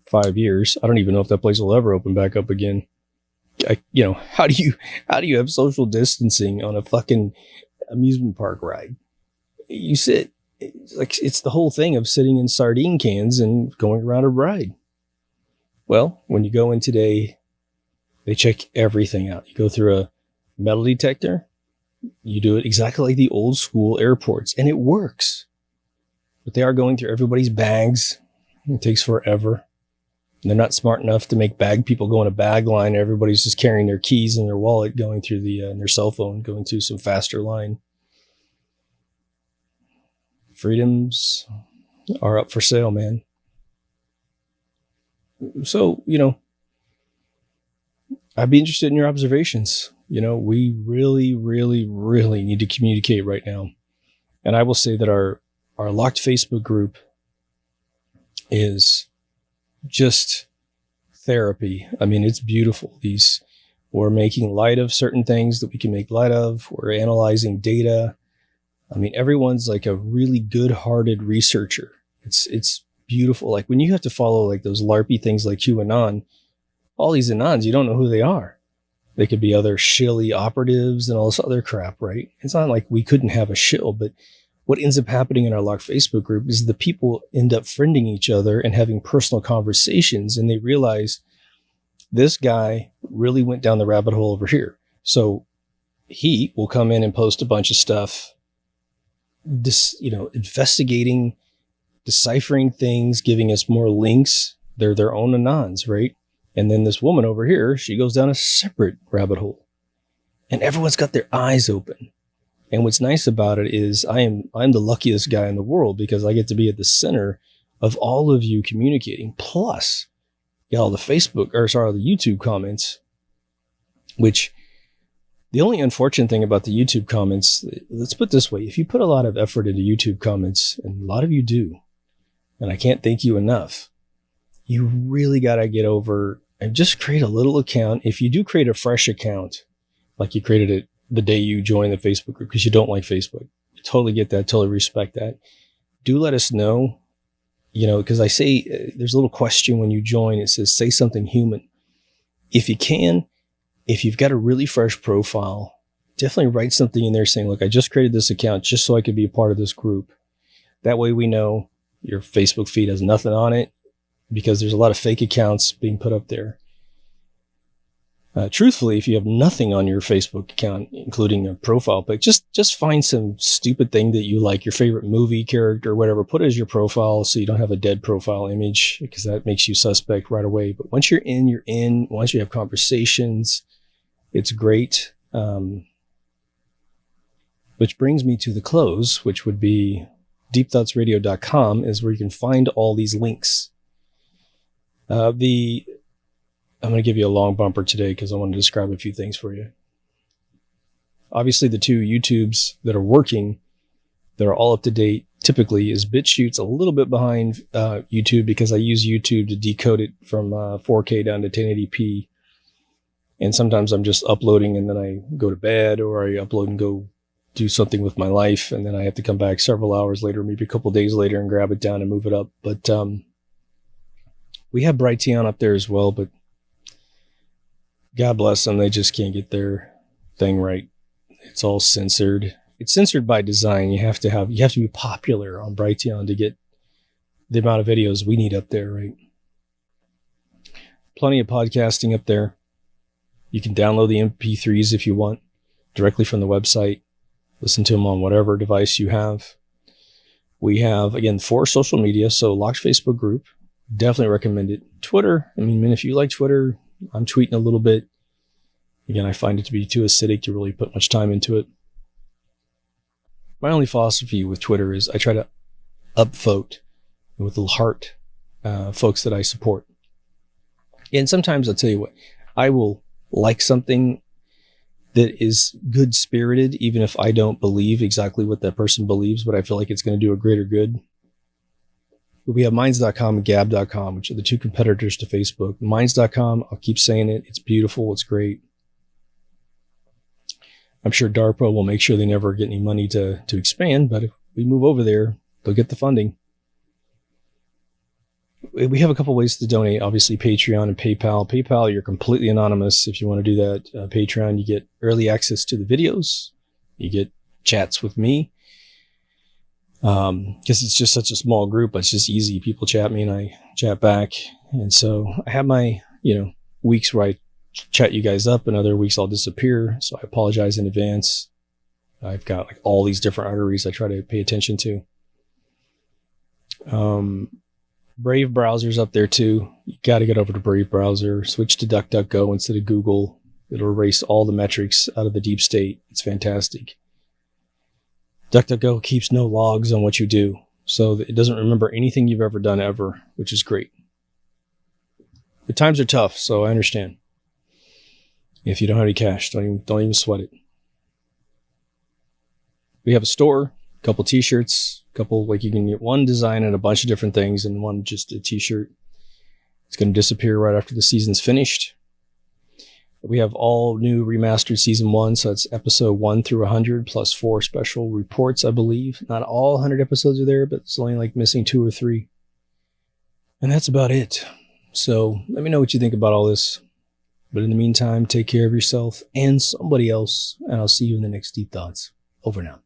5 years. I don't even know if that place will ever open back up again. How do you have social distancing on a fucking amusement park ride? You sit, it's the whole thing of sitting in sardine cans and going around a ride. Well, when you go in today, they check everything out. You go through a metal detector. You do it exactly like the old school airports, and it works. But they are going through everybody's bags. It takes forever. They're not smart enough to make bag people go in a bag line. Everybody's just carrying their keys in their wallet, going through their cell phone, going through some faster line. Freedoms are up for sale, man. So, I'd be interested in your observations. We really, really, really need to communicate right now. And I will say that our locked Facebook group is just therapy. I mean, it's beautiful. We're making light of certain things that we can make light of. We're analyzing data. I mean, everyone's like a really good-hearted researcher. It's beautiful. Like when you have to follow like those LARPy things like QAnon, all these Anons, you don't know who they are. They could be other shilly operatives and all this other crap, right? It's not like we couldn't have a shill, but what ends up happening in our locked Facebook group is the people end up friending each other and having personal conversations, and they realize this guy really went down the rabbit hole over here. So he will come in and post a bunch of stuff, investigating, deciphering things, giving us more links. They're their own Anons, right? And then this woman over here, she goes down a separate rabbit hole, and everyone's got their eyes open. And what's nice about it is I'm the luckiest guy in the world because I get to be at the center of all of you communicating. Plus, all the YouTube comments, which the only unfortunate thing about the YouTube comments, let's put it this way. If you put a lot of effort into YouTube comments, and a lot of you do, and I can't thank you enough, you really got to get over and just create a little account. If you do create a fresh account, like you created it the day you join the Facebook group because you don't like Facebook. I totally get that. Totally respect that. Do let us know, because I say there's a little question when you join. It says, say something human. If you can, if you've got a really fresh profile, definitely write something in there saying, look, I just created this account just so I could be a part of this group. That way we know your Facebook feed has nothing on it because there's a lot of fake accounts being put up there. Truthfully, if you have nothing on your Facebook account, including a profile pic, just find some stupid thing that you like, your favorite movie character, whatever, put it as your profile so you don't have a dead profile image because that makes you suspect right away. But once you're in, you're in. Once you have conversations, it's great. Which brings me to the close, which would be deepthoughtsradio.com is where you can find all these links. I'm going to give you a long bumper today because I want to describe a few things for you. Obviously, the two YouTubes that are working, that are all up to date, typically is BitChute's a little bit behind YouTube because I use YouTube to decode it from 4K down to 1080p. And sometimes I'm just uploading and then I go to bed, or I upload and go do something with my life. And then I have to come back several hours later, maybe a couple days later, and grab it down and move it up. But we have Brighteon up there as well, but God bless them. They just can't get their thing right. It's all censored. It's censored by design. You have to be popular on Brighteon to get the amount of videos we need up there, right? Plenty of podcasting up there. You can download the MP3s if you want directly from the website. Listen to them on whatever device you have. We have, again, 4 social media. So locked Facebook group. Definitely recommend it. Twitter. I mean, if you like Twitter, I'm tweeting a little bit. Again, I find it to be too acidic to really put much time into it. My only philosophy with Twitter is I try to upvote with a little heart folks that I support. And sometimes I'll tell you what, I will like something that is good-spirited, even if I don't believe exactly what that person believes, but I feel like it's going to do a greater good. We have Minds.com and Gab.com, which are the 2 competitors to Facebook. Minds.com, I'll keep saying it. It's beautiful. It's great. I'm sure DARPA will make sure they never get any money to expand, but if we move over there, they'll get the funding. We have a couple ways to donate. Obviously, Patreon and PayPal. PayPal, you're completely anonymous if you want to do that. Patreon, you get early access to the videos. You get chats with me. Because it's just such a small group, it's just easy. People chat me and I chat back. And so I have my, weeks where I chat you guys up, and other weeks I'll disappear. So I apologize in advance. I've got like all these different arteries I try to pay attention to. Brave browser's up there too. You got to get over to Brave browser, switch to DuckDuckGo instead of Google. It'll erase all the metrics out of the deep state. It's fantastic. DuckDuckGo keeps no logs on what you do, so it doesn't remember anything you've ever done ever, which is great. The times are tough, so I understand. If you don't have any cash, don't even sweat it. We have a store, a couple t-shirts, you can get one design and a bunch of different things, and one just a t-shirt. It's going to disappear right after the season's finished. We have all new remastered season 1, so it's episode 1 through 100 plus 4 special reports, I believe. Not all 100 episodes are there, but it's only like missing 2 or 3. And that's about it. So let me know what you think about all this. But in the meantime, take care of yourself and somebody else, and I'll see you in the next Deep Thoughts. Over now.